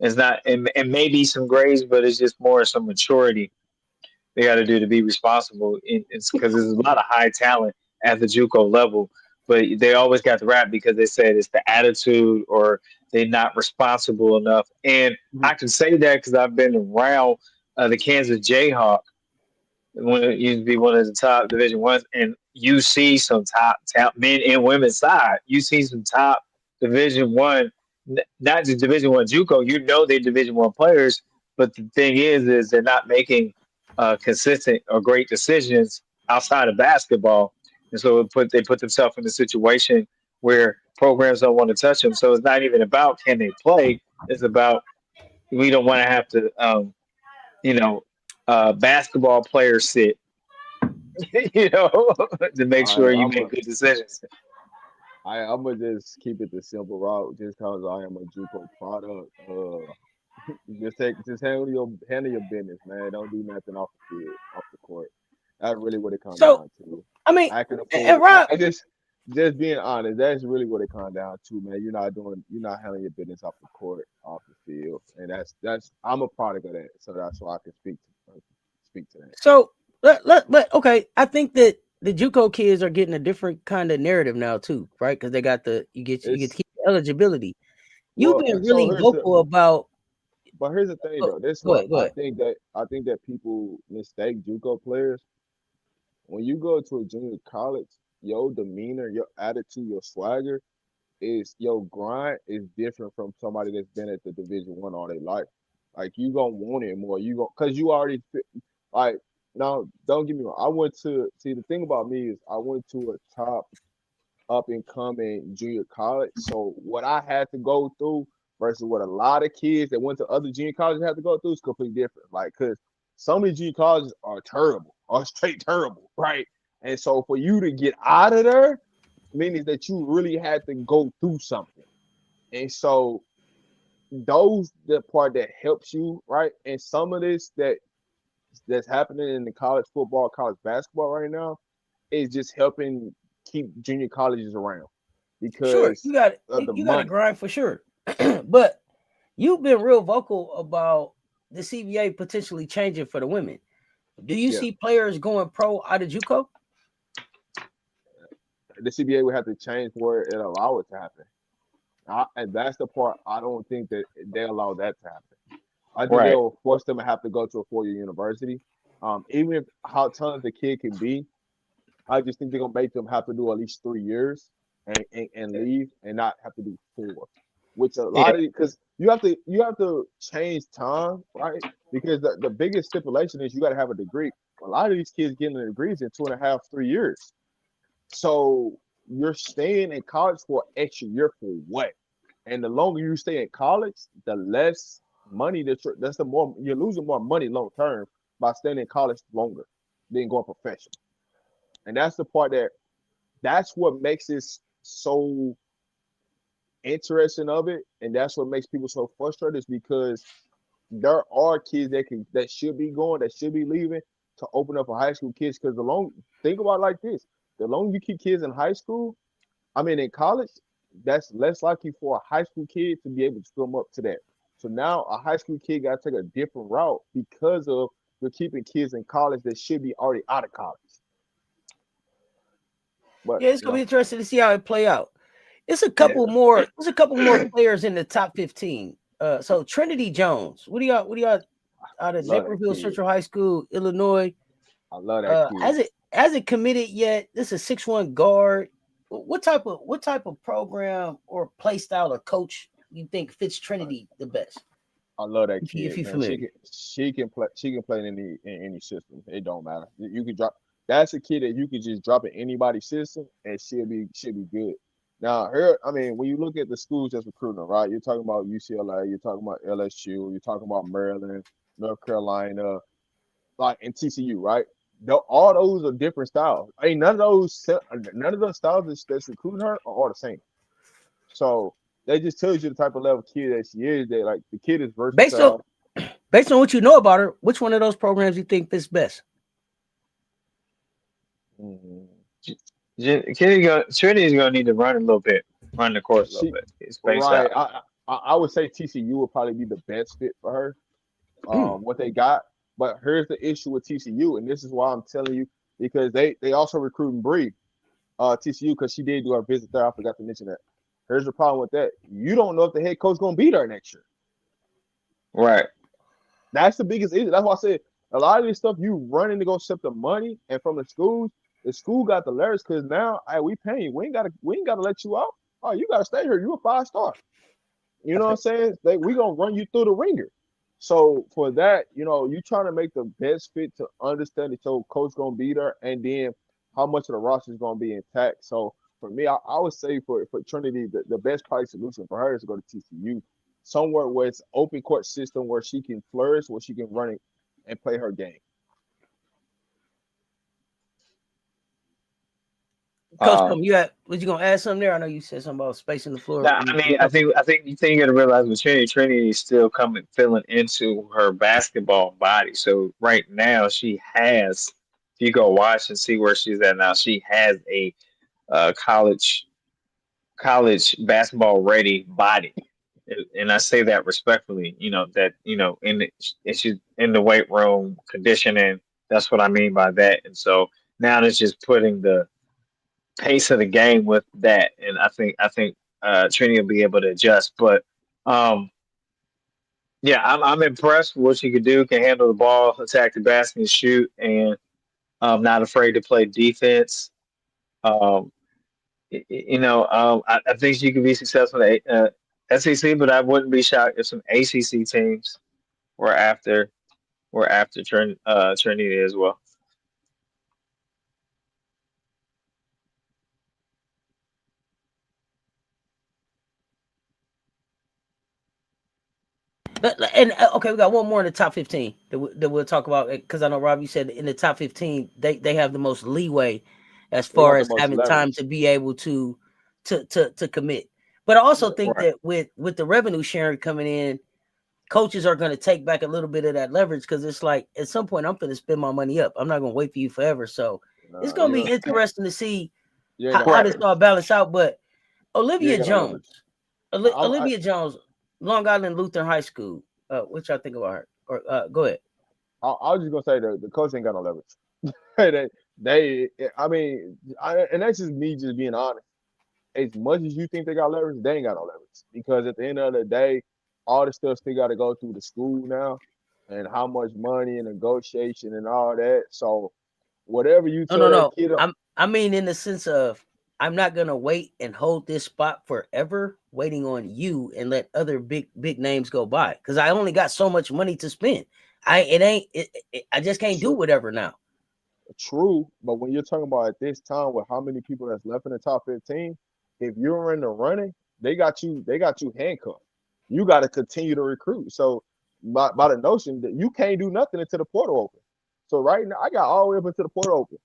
It's not, and maybe some grades, but it's just more some maturity they got to do to be responsible. It's because there's a lot of high talent at the JUCO level, but they always got the rap because they said it's the attitude or they're not responsible enough. And I can say that because I've been around the Kansas Jayhawk when it used to be one of the top Division Ones, and you see some top men and women's side. You see some top Division One, not just Division One JUCO. You know they're Division One players, but the thing is they're not making consistent or great decisions outside of basketball, and so they put themselves in a situation where programs don't want to touch them. So it's not even about can they play; it's about we don't want to have to, basketball players sit, to make sure you make good decisions. I'm gonna just keep it the simple route, just because I am a JUCO product. Just handle your business, man. Don't do nothing off the field, off the court. That's really what it comes down to. I mean, I can afford. And Rob, I just being honest, that's really what it comes down to, man. You're not handling your business off the court, off the field, and that's I'm a product of that, so that's why I can speak to that. So, but okay, I think that the JUCO kids are getting a different kind of narrative now too, right? Because they got you get to keep eligibility. You've been really vocal about But here's the thing Go though. This is go what ahead, go ahead. I think that people mistake JUCO players. When you go to a junior college, your demeanor, your attitude, your swagger is your grind is different from somebody that's been at the Division 1 all their life. Like you gonna want it more. You gonna cause you already like now. Don't get me wrong. I went to see the thing about me is I went to a top up and coming junior college. So what I had to go through versus what a lot of kids that went to other junior colleges had to go through is completely different. Like, cause some of these junior colleges are terrible, are straight terrible, right? And so for you to get out of there, meaning that you really had to go through something. And so those the part that helps you, right? And some of this that's happening in the college football, college basketball right now is just helping keep junior colleges around Sure, because you got of the you got to money. grind for sure. But you've been real vocal about the CBA potentially changing for the women. Do you Yeah, see players going pro out of JUCO? the CBA would have to change where it allow it to happen. And that's the part I don't think that they allow that to happen. I think Right. they'll force them to have to go to a 4-year university. Even if how talented the kid can be, I just think they're gonna make them have to do at least 3 years and leave and not have to do 4. Which a Yeah. lot of because you have to change time, right? Because the biggest stipulation is you got to have a degree. A lot of these kids getting their degrees in 2.5, 3 years. So you're staying in college for an extra year for what? And the longer you stay in college, the less money that's the more you're losing more money long term by staying in college longer than going professional. And that's the part that's what makes this so interesting of it, and that's what makes people so frustrated is because there are kids that should be going, that should be leaving to open up for high school kids. Because think about it like this: the longer you keep kids in high school, I mean in college, that's less likely for a high school kid to be able to swim up to that. So now a high school kid got to take a different route because of you're keeping kids in college that should be already out of college. But Yeah, it's gonna be interesting to see how it play out. It's a Yeah. couple more. There's a couple more players in the top 15. So Trinity Jones. What do y'all out I of love that Naperville kid. Central High School, Illinois? I love that kid. Hasn't committed yet. This is 6'1" guard. What type of program or play style or coach you think fits Trinity the best? I love that If kid, you're man. familiar. She can play in any system. It don't matter. You can drop. That's a kid that you can just drop in anybody's system and she'll be good. Now I mean, when you look at the schools that's recruiting her, right? You're talking about UCLA, you're talking about LSU, you're talking about Maryland, North Carolina, like and TCU, right? All those are different styles. I mean, none of those styles that's recruiting her are all the same. So that just tells you the type of level kid that she is. That like the kid is versatile. Based on what you know about her, which one of those programs you think fits best? Trinity's gonna need to run a little bit, run the course a little bit. Space Right. out. I would say TCU would probably be the best fit for her. What they got. But here's the issue with TCU, and this is why I'm telling you, because they also recruiting Bree, TCU, because she did do her visit there. I forgot to mention that. Here's the problem with that. You don't know if the head coach gonna be there next year. Right. That's the biggest issue. That's why I said a lot of this stuff you running to go accept the money and from the school got the letters because now we paying you. We ain't gotta let you out. Oh, you gotta stay here. You a 5-star. You know what I'm saying? We gonna run you through the ringer. So for that, you trying to make the best fit to understand that your coach gonna be there, and then how much of the roster is gonna be intact. So for me, I would say for Trinity, the best probably solution for her is to go to TCU, somewhere where it's open court system where she can flourish, where she can run it and play her game. Coach, was you gonna add something there? I know you said something about spacing the floor. Nah, I mean, I think you got to realize with Trinity is still filling into her basketball body. So right now she has, if you go watch and see where she's at now, she has a college basketball ready body, and I say that respectfully. She's in the weight room conditioning. That's what I mean by that. And so now it's just putting the pace of the game with that, and I think Trini will be able to adjust. But Yeah, I'm impressed with what she could do. Can handle the ball, attack the basket, and shoot, and not afraid to play defense. Um, I think she could be successful in the SEC, but I wouldn't be shocked if some ACC teams were after Trinity as well. And okay, we got one more in the top 15 that we'll talk about because I know Rob, you said in the top 15 they have the most leeway as They far got the as most having time leverage. to be able to commit. But I also think Right. that with the revenue sharing coming in, coaches are going to take back a little bit of that leverage because it's like at some point I'm going to spend my money up. I'm not going to wait for you forever. So it's Nah, going to you be interesting to see you ain't got no how this Right. all leverage. balance out. But You Olivia ain't got no leverage. Jones, I Olivia Jones, Long Island Lutheran High School. What y'all think about her? Or go ahead. I was just gonna say the coach ain't got no leverage. I mean, and that's just me just being honest. As much as you think they got leverage, they ain't got no leverage because at the end of the day, all the stuff still got to go through the school now, and how much money and negotiation and all that. So whatever you No, tell no, that no. kid, I mean in the sense of I'm not gonna wait and hold this spot forever, waiting on you and let other big names go by because I only got so much money to spend. I just can't do true, whatever now. true, but when you're talking about at this time with how many people that's left in the top 15, if you're in the running, they got you handcuffed. You got to continue to recruit. So by the notion that you can't do nothing until the portal open. So right now, I got all the way up until the portal open.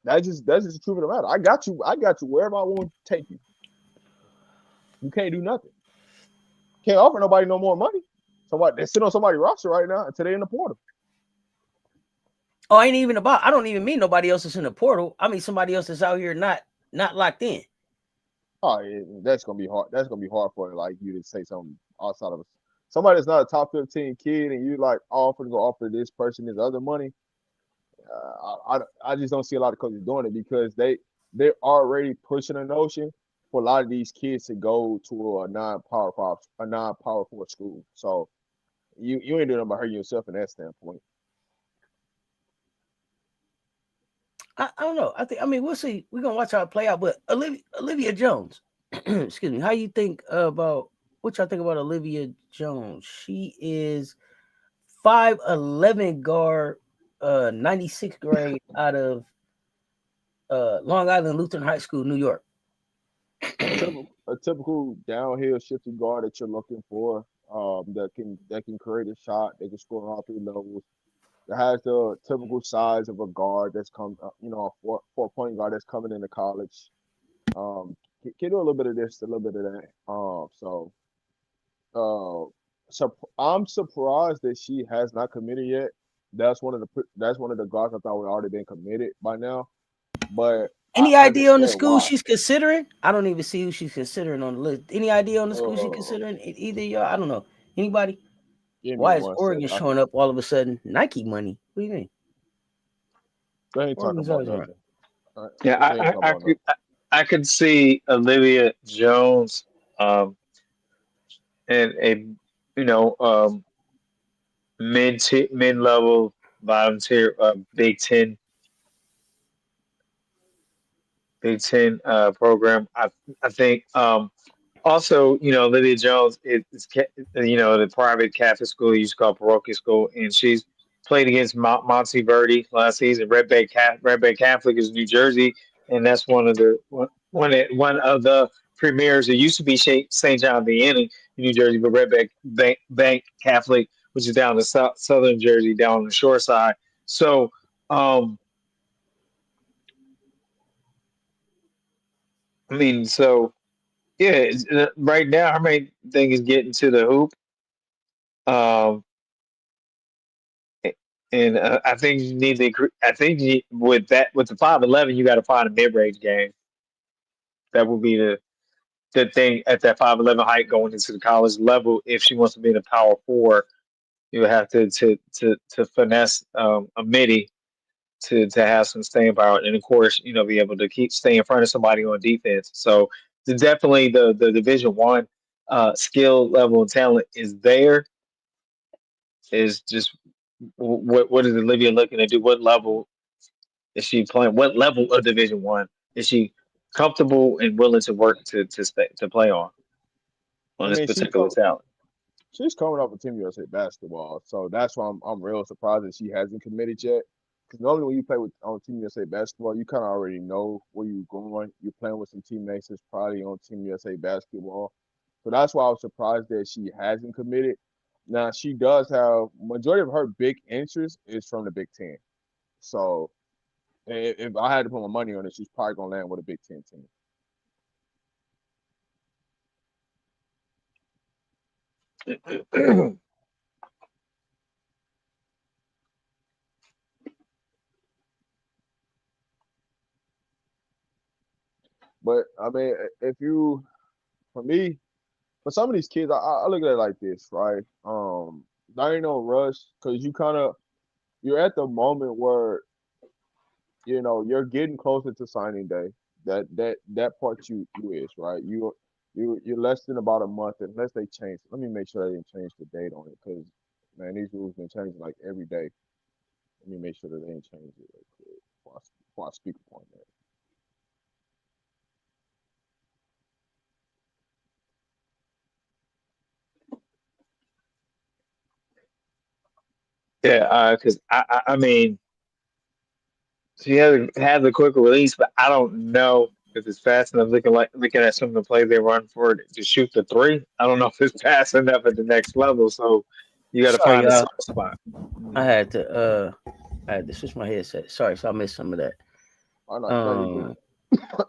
That's just the truth of the matter. I got you wherever I want to take you. You can't do nothing. Can't offer nobody no more money. Somebody they sit on somebody's roster right now until they in the portal. Oh, I ain't even about. I don't even mean nobody else is in the portal. I mean somebody else is out here not locked in. Oh, yeah, that's gonna be hard. That's gonna be hard for like you to say something outside of somebody that's not a top 15 kid, and you like offer to go offer this person this other money. I just don't see a lot of coaches doing it because they're already pushing a notion for a lot of these kids to go to a non-power four school. So you ain't doing nothing but hurting yourself in that standpoint. I don't know. I mean we'll see. We're gonna watch how it play out. But Olivia Jones, excuse me. How you think about what y'all think about Olivia Jones? She is 5'11" guard, 96th grade out of Long Island Lutheran High School, New York. A typical downhill shifting guard that you're looking for, that can create a shot, they can score on all three levels. That has the typical size of a guard that's come, a four-point guard that's coming into college. Can do a little bit of this, a little bit of that. Uh, so I'm surprised that she has not committed yet. That's one of the guards I thought would already been committed by now. But I Any idea on the understand school why. she's considering? I don't even see who she's considering on the list. Any idea on the school she's Uh, considering? Either y'all? I don't know. Anybody? Give me Why is one Oregon second. showing up all of a sudden? Nike money. What do you mean? They ain't talking Oregon's about always around. nothing. Uh, Yeah, they ain't talking about nothing. I could see Olivia Jones in a mid level volunteer Big Ten program. I think also Olivia Jones is the private Catholic school you used to call parochial school, and she's played against Monteverdi last season. Red Bay Catholic is New Jersey, and that's one of the premiers. It used to be St. John Vianney in New Jersey, but Red Bay Bank Catholic, which is down the southern Jersey, down on the shore side. So. I mean, so yeah, right now her main thing is getting to the hoop. Um, and I think you need to. With the 5'11", you got to find a mid range game. That would be the thing at that 5'11" height going into the college level. If she wants to be in a power four, you would have to finesse a midi to have some staying power, and of course, be able to stay in front of somebody on defense. So definitely the Division One skill level and talent is there. is just what is Olivia looking to do? What level is she playing? What level of Division 1 is she comfortable and willing to work to play I on this mean, particular talent? she's coming off of Team USA basketball, so that's why I'm real surprised that she hasn't committed yet. Because normally when you play with on Team USA basketball, you kind of already know where you're going. You're playing with some teammates that's probably on Team USA basketball, so that's why I was surprised that she hasn't committed. Now she does have majority of her big interest is from the Big Ten, so if I had to put my money on it, she's probably gonna land with a Big Ten team. But I mean, if you, for me, for some of these kids, I look at it like this, right? There ain't no rush because you're at the moment where you're getting closer to signing day. That part you is right. You're less than about a month unless they change. Let me make sure they didn't change the date on it because man, these rules been changing like every day. Let me make sure that they didn't change it real quick before I speak upon that. Yeah, because I mean, she has a quicker release, but I don't know if it's fast enough. Looking at some of the plays they run for it to shoot the three. I don't know if it's fast enough at the next level. So you got to Sorry, find a y'all. soft spot. I had to switch my headset. Sorry, so I missed some of that. I know.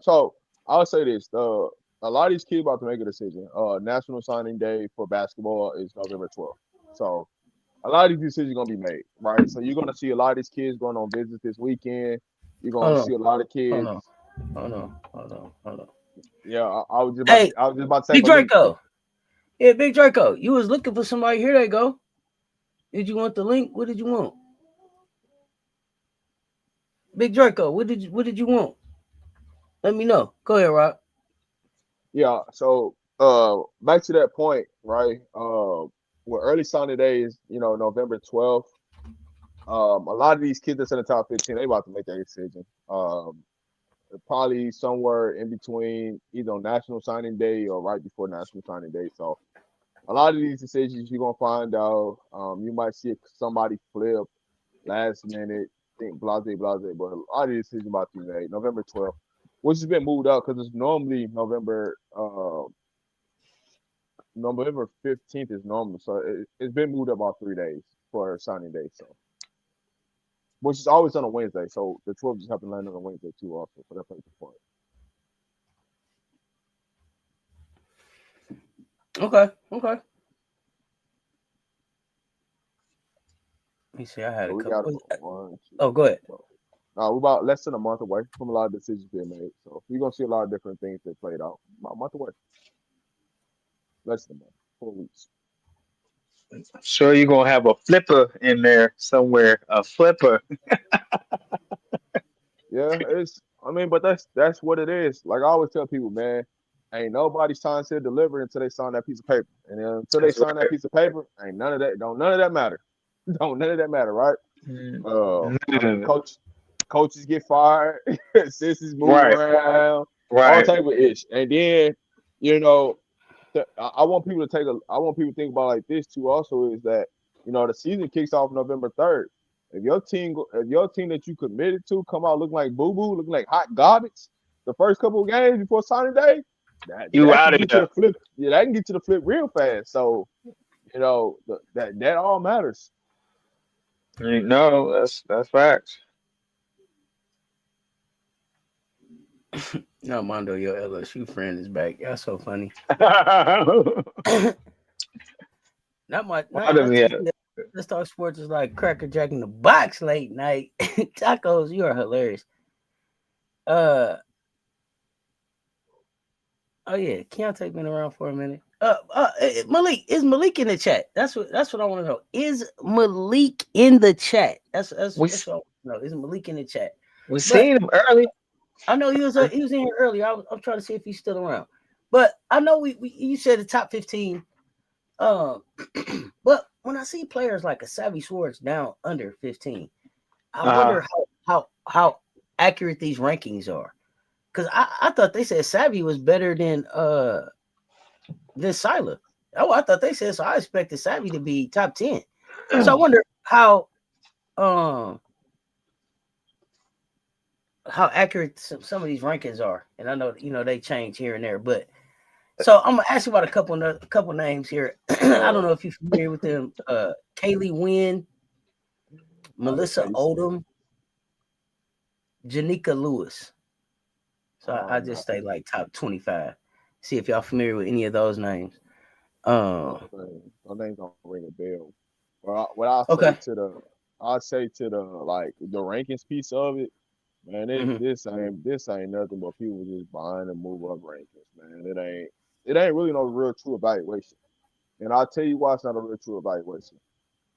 So I'll say this: a lot of these kids about to make a decision. National Signing Day for basketball is November 12th. So a lot of these decisions are gonna be made, right? So you're gonna see a lot of these kids going on visits this weekend. You're gonna see a lot of kids. Hold on. Yeah, I was just about to say Big Draco. Yeah, Big Draco. You was looking for somebody. Here they go. Did you want the link? What did you want? Big Draco, what did you want? Let me know. Go ahead, Rob. Yeah, so back to that point, right? Well, early signing day is November 12th. A lot of these kids that's in the top 15, they about to make that decision. Probably somewhere in between either on National Signing Day or right before National Signing Day. So a lot of these decisions you're gonna find out. You might see somebody flip last minute, think blase, but a lot of these decisions about to be made. November 12th, which has been moved up because it's normally November 15th is normal. So it's been moved up about 3 days for signing day. So which is always on a Wednesday. So the 12th just happened to land on a Wednesday too also for that place part. Okay. Let me see. I had So a couple. Go ahead. We're about less than a month away from a lot of decisions being made. So you're gonna see a lot of different things that played out. About a month away. Less than a month, 4 weeks. I'm sure you're gonna have a flipper in there somewhere. A flipper. Yeah, but that's what it is. Like I always tell people, man, ain't nobody signed to deliver until they sign that piece of paper. And then until they sign that piece of paper, ain't none of that matter. Don't none of that matter, right? Coaches get fired, sisters move around, all type of ish. And then, I want people to think about like this too. Also, is that the season kicks off November 3rd. If your team that you committed to come out looking like boo boo, looking like hot garbage, the first couple of games before signing day, that can get to the flip. Yeah, that can get to the flip real fast. So, that all matters. No, that's facts. No, Mondo, your LSU friend is back. Y'all so funny. Let's Talk Sports is like Cracker Jack in the Box late night. Tacos, you are hilarious. Oh yeah, Keontae been around for a minute. Malik, is Malik in the chat? That's what I want to know. Is Malik in the chat? That's what I want to know. Is Malik in the chat? We seen him early. I know he was in here earlier. I'm trying to see if he's still around. But I know you said the top 15. But when I see players like a Savvy Swords down under 15, I Uh-huh. wonder how accurate these rankings are. Because I thought they said Savvy was better than Sila. Oh, I thought they said so. I expected Savvy to be top 10. So I wonder how accurate some of these rankings are. And I know they change here and there, but so I'm gonna ask you about a couple names here. I don't know if you're familiar with them. Kaylee Wynn, Melissa Odom, Janika Lewis. So I just say like top 25. See if y'all familiar with any of those names. Those names don't ring a bell. What I'll say to the like the rankings piece of it, man. This ain't nothing but people just buying and move up rankings, man. It ain't really no real true evaluation. And I'll tell you why it's not a real true evaluation.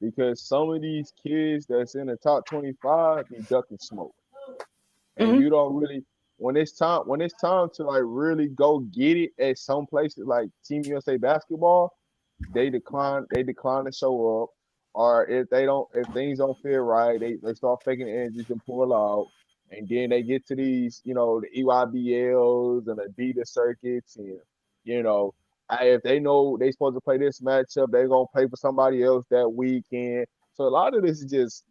Because some of these kids that's in the top 25 be ducking smoke. And you don't really when it's time to like really go get it at some places like Team USA basketball, they decline to show up. Or if things don't feel right, they start faking energies and pull out. And then they get to these, the EYBLs and Adidas circuits, and if they know they supposed to play this matchup, they're gonna play for somebody else that weekend. So a lot of this is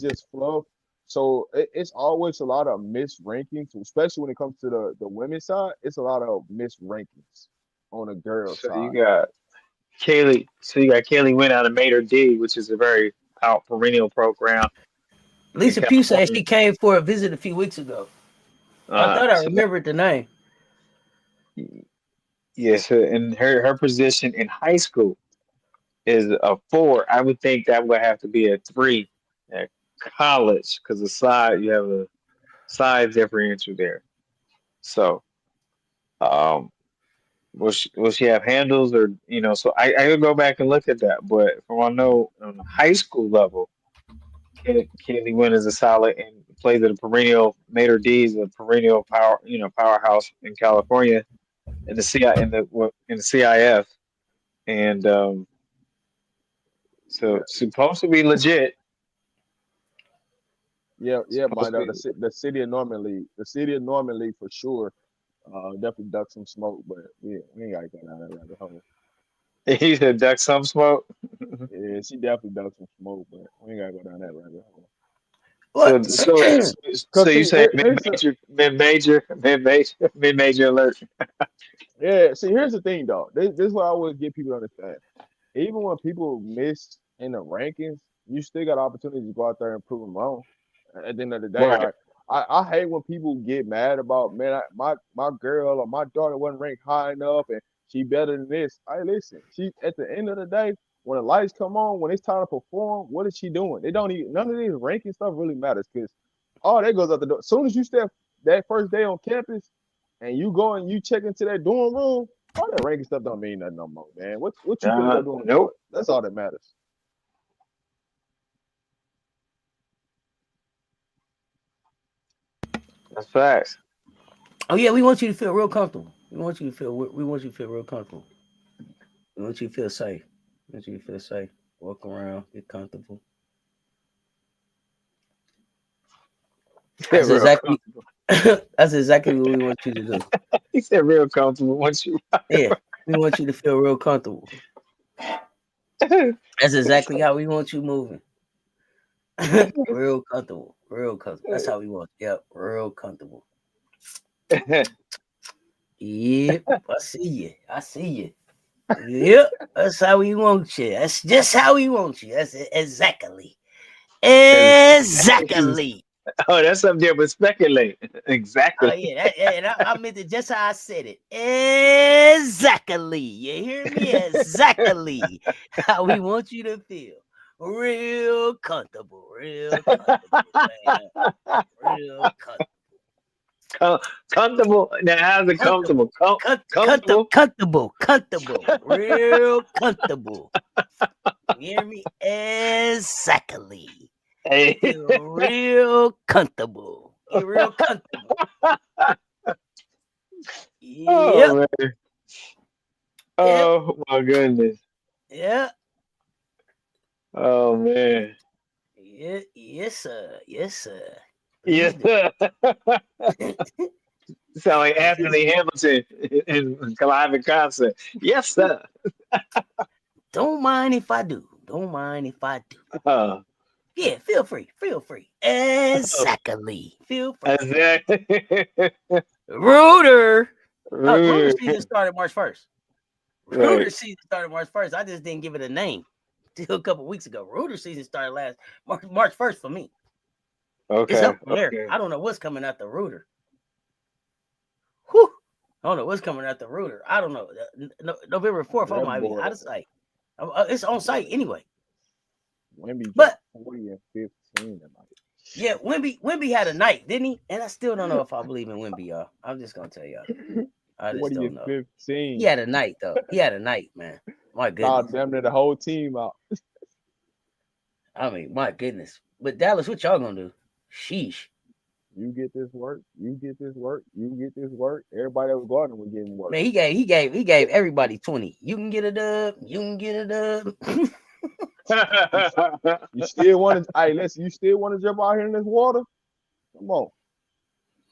just fluff. So it's always a lot of missed rankings, especially when it comes to the women's side. It's a lot of missed rankings on the girls' So side. you got Kaylee Wynn out of Mater D, which is a very perennial program. Lisa Pugh said she came for a visit a few weeks ago. I thought I remembered the name. Yes, and her position in high school is a 4. I would think that would have to be a 3 at college because you have a size differential there. So, will she have handles or So I could go back and look at that, but from what I know on the high school level, Kaylee Wynn is a solid and plays at a perennial. Mater D is a perennial powerhouse in California in the CIF, and so supposed to be legit. Yeah, the city of Norman League for sure. Definitely duck some smoke, but yeah, we ain't gotta go down that rabbit hole. He said duck some smoke. Yeah, she definitely ducked some smoke, but we ain't gotta go down that rabbit hole. So you say mid-major alert. Yeah, see, here's the thing, though. This is what I always get people to understand. Even when people miss in the rankings, you still got opportunities to go out there and prove them wrong. At the end of the day, Right. like I hate when people get mad about, man, my girl or my daughter wasn't ranked high enough and she better than this. Listen, she at the end of the day, when the lights come on, when it's time to perform, what is she doing? None of these ranking stuff really matters because all that goes out the door. As soon as you step that first day on campus and you go and you check into that dorm room, all that ranking stuff don't mean nothing no more, man. What you really go doing? Nope. That's all that matters. That's facts. Oh yeah, we want you to feel real comfortable. We want you to feel real comfortable. We want you to feel safe. Walk around, get comfortable. That's exactly what we want you to do. He said real comfortable once you. Yeah, we want you to feel real comfortable. That's exactly how we want you moving. Real comfortable. That's how we want. Yep, real comfortable. Yep, I see you. Yep, that's how we want you. That's just how we want you. That's it. Exactly. Oh, that's up there with speculate. Exactly. Oh yeah, I meant it just how I said it. Exactly. You hear me? Exactly how we want you to feel. Real comfortable. Man. Real comfortable. Comfortable. Now, how's it comfortable? Comfortable. Real comfortable. You hear me? Exactly. Hey. Real comfortable. You're real comfortable. Oh, man. Oh, my goodness. Yeah. Oh man. Yeah, yes, sir. Yes, sir. Yeah. Please do. Sound like Anthony Hamilton in live in concert. Yes, sir. Don't mind if I do. Don't mind if I do. Uh, Yeah, feel free. Feel free. Exactly. Feel free. exactly. Rooter. Rooter Rude. season started March 1st. Rooter Right. season started March 1st. I just didn't give it a name till a couple weeks ago. Rooter season started last March 1st for me. It's Okay. up from there. Okay. I don't know what's coming out the Rooter. Whew. I don't know what's coming out the Rooter. I don't know. November 4th, I That might be boy, out of sight. It's on site anyway. Wemby But dropped 40 and 15 tonight. yeah, Wemby had a night, didn't he? And I still don't know if I believe in Wemby, y'all. I'm just gonna tell y'all. I just 40 don't and know. 15. He had a night though. He had a night, man. My God goodness. damn near the whole team out. I mean, my goodness. But Dallas, what y'all gonna do? Sheesh. You get this work. You get this work. You get this work. Everybody that was guarding was getting work. Man, he gave everybody 20. You can get a dub. You can get a dub. You still want to? Hey, listen. You still want to jump out here in this water? Come on.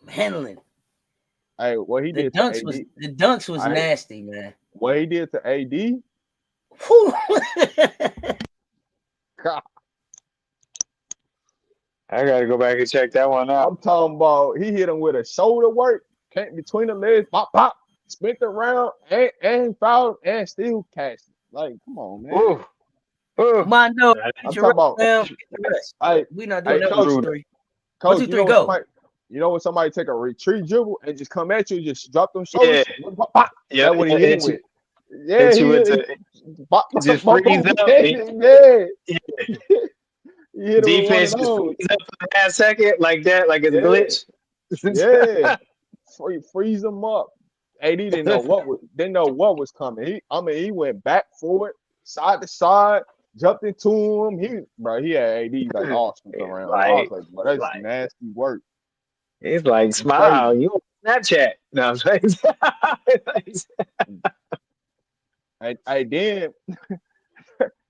Handling. Hey, what he The did dunks to was AD? the dunks was Hey. nasty, man. What he did to AD? Whew. God, I gotta go back and check that one out. I'm talking about. He hit him with a shoulder work, came between the legs, pop, pop, spent around, and fouled, and still cashed. Like, come on, man. Ooh. Ooh. Mondo, I'm get talking your about. rest, man. Get your rest. Hey, We not hey, doing that Coach, 1, 2, 3. 1, Coach, 2, you 3, know when go. somebody, when somebody take a retreat dribble and just come at you, just drop them Yeah. shoulders. Pop, pop. Yeah. That's what he hit him with. Yeah, Hit he you with hit. Pop, just pop, freeze pop, up. yeah. Yeah. He hit him with one of Defense just those. freeze up for the last second like that, like it's Yeah. glitch. Yeah, freeze him up. AD didn't know what was coming. He went back forward, side to side, jumped into him. He had AD like all scooping around. I was like, bro, that's like nasty work. it's like It's smile. crazy. You on Snapchat. No, I'm saying. Then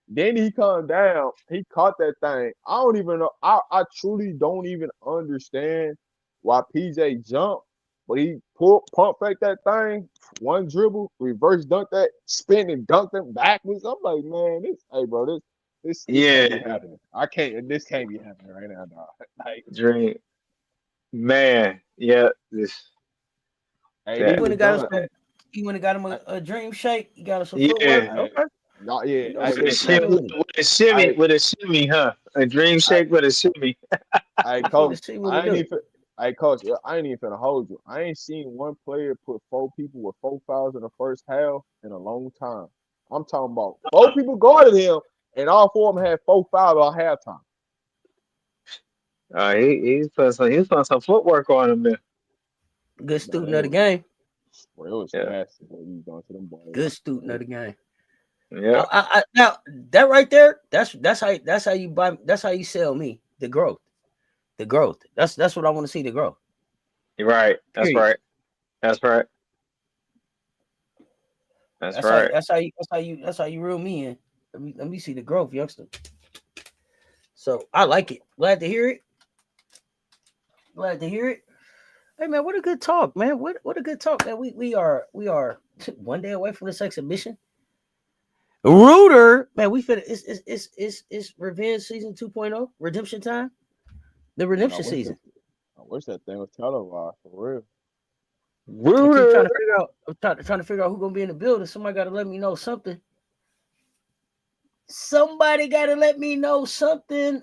then he come down. He caught that thing. I don't even know. I truly don't even understand why PJ jumped, but he pump fake that thing, one dribble, reverse dunk that, spin and dunk them backwards. I'm like, man, this can't be Yeah, happening. This can't be happening right now, dog. Like, dream, man. Yeah, this. AD That, He was went and got done. us he went and got him a dream shake. He got us some yeah, footwork. Hey, Okay. no, yeah, You know, I with a what's listen, happening shimmy, with him? with a shimmy, huh? A dream I, shake with a shimmy. Hey, Let's coach, see what he do. Coach, I ain't even finna hold you. I ain't seen one player put 4 people with 4 fouls in the first half in a long time. I'm talking about 4 people guarded him, and all 4 of them had 4 fouls at halftime. He's putting some footwork on him there. Good Man, student of the game. it was Yeah, nasty what he was doing to them boys. Good student of the game. yeah. Now that right there, that's how you buy. That's how you sell me the growth. The growth. That's what I want to see. The growth. You're right. That's Period. right. That's right. That's right. That's how you reel me in. Let me see the growth, youngster. So I like it. Glad to hear it. Glad to hear it. Hey man, what a good talk, man. What a good talk, man. We are 1 day away from this exhibition. Rooter, man, we fit. It's revenge season 2.0, redemption time. The redemption season. I wish that thing was televised for real. I keep Rooter. trying to figure out. I'm trying to figure out who's gonna be in the building. Somebody got to let me know something. Somebody got to let me know something.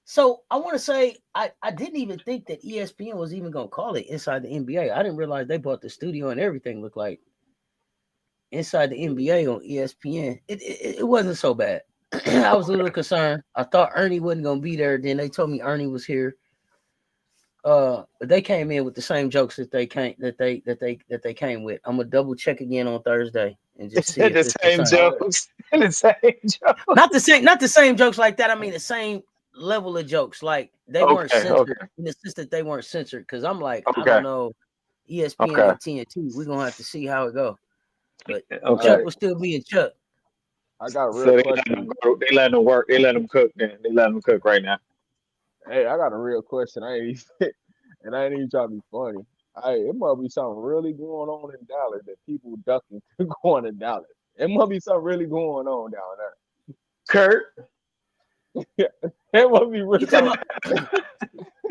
So I want to say I didn't even think that ESPN was even gonna call it Inside the NBA. I didn't realize they bought the studio and everything looked like Inside the NBA on ESPN. It wasn't so bad. I was a little concerned. I thought Ernie wasn't gonna be there. Then they told me Ernie was here. But they came in with the same jokes that they came with. I'm gonna double check again on Thursday and just see if The it's same the same. jokes. The same jokes. Not the same jokes like that. I mean the same level of jokes. Like they weren't Okay. censored Okay. in the sense that they weren't censored. Because I'm like, I Okay. don't know, ESPN Okay. and TNT. We're gonna have to see how it goes. But Okay. Chuck will still being Chuck. I got a So real they question. they letting them work. They letting them cook. Then they letting them cook right now. Hey, I got a real question. I ain't even, and I ain't even trying to be funny. Hey, it must be something really going on in Dallas that people ducking going to Dallas. It must be something really going on down Kurt, there. It must be really You talking something. about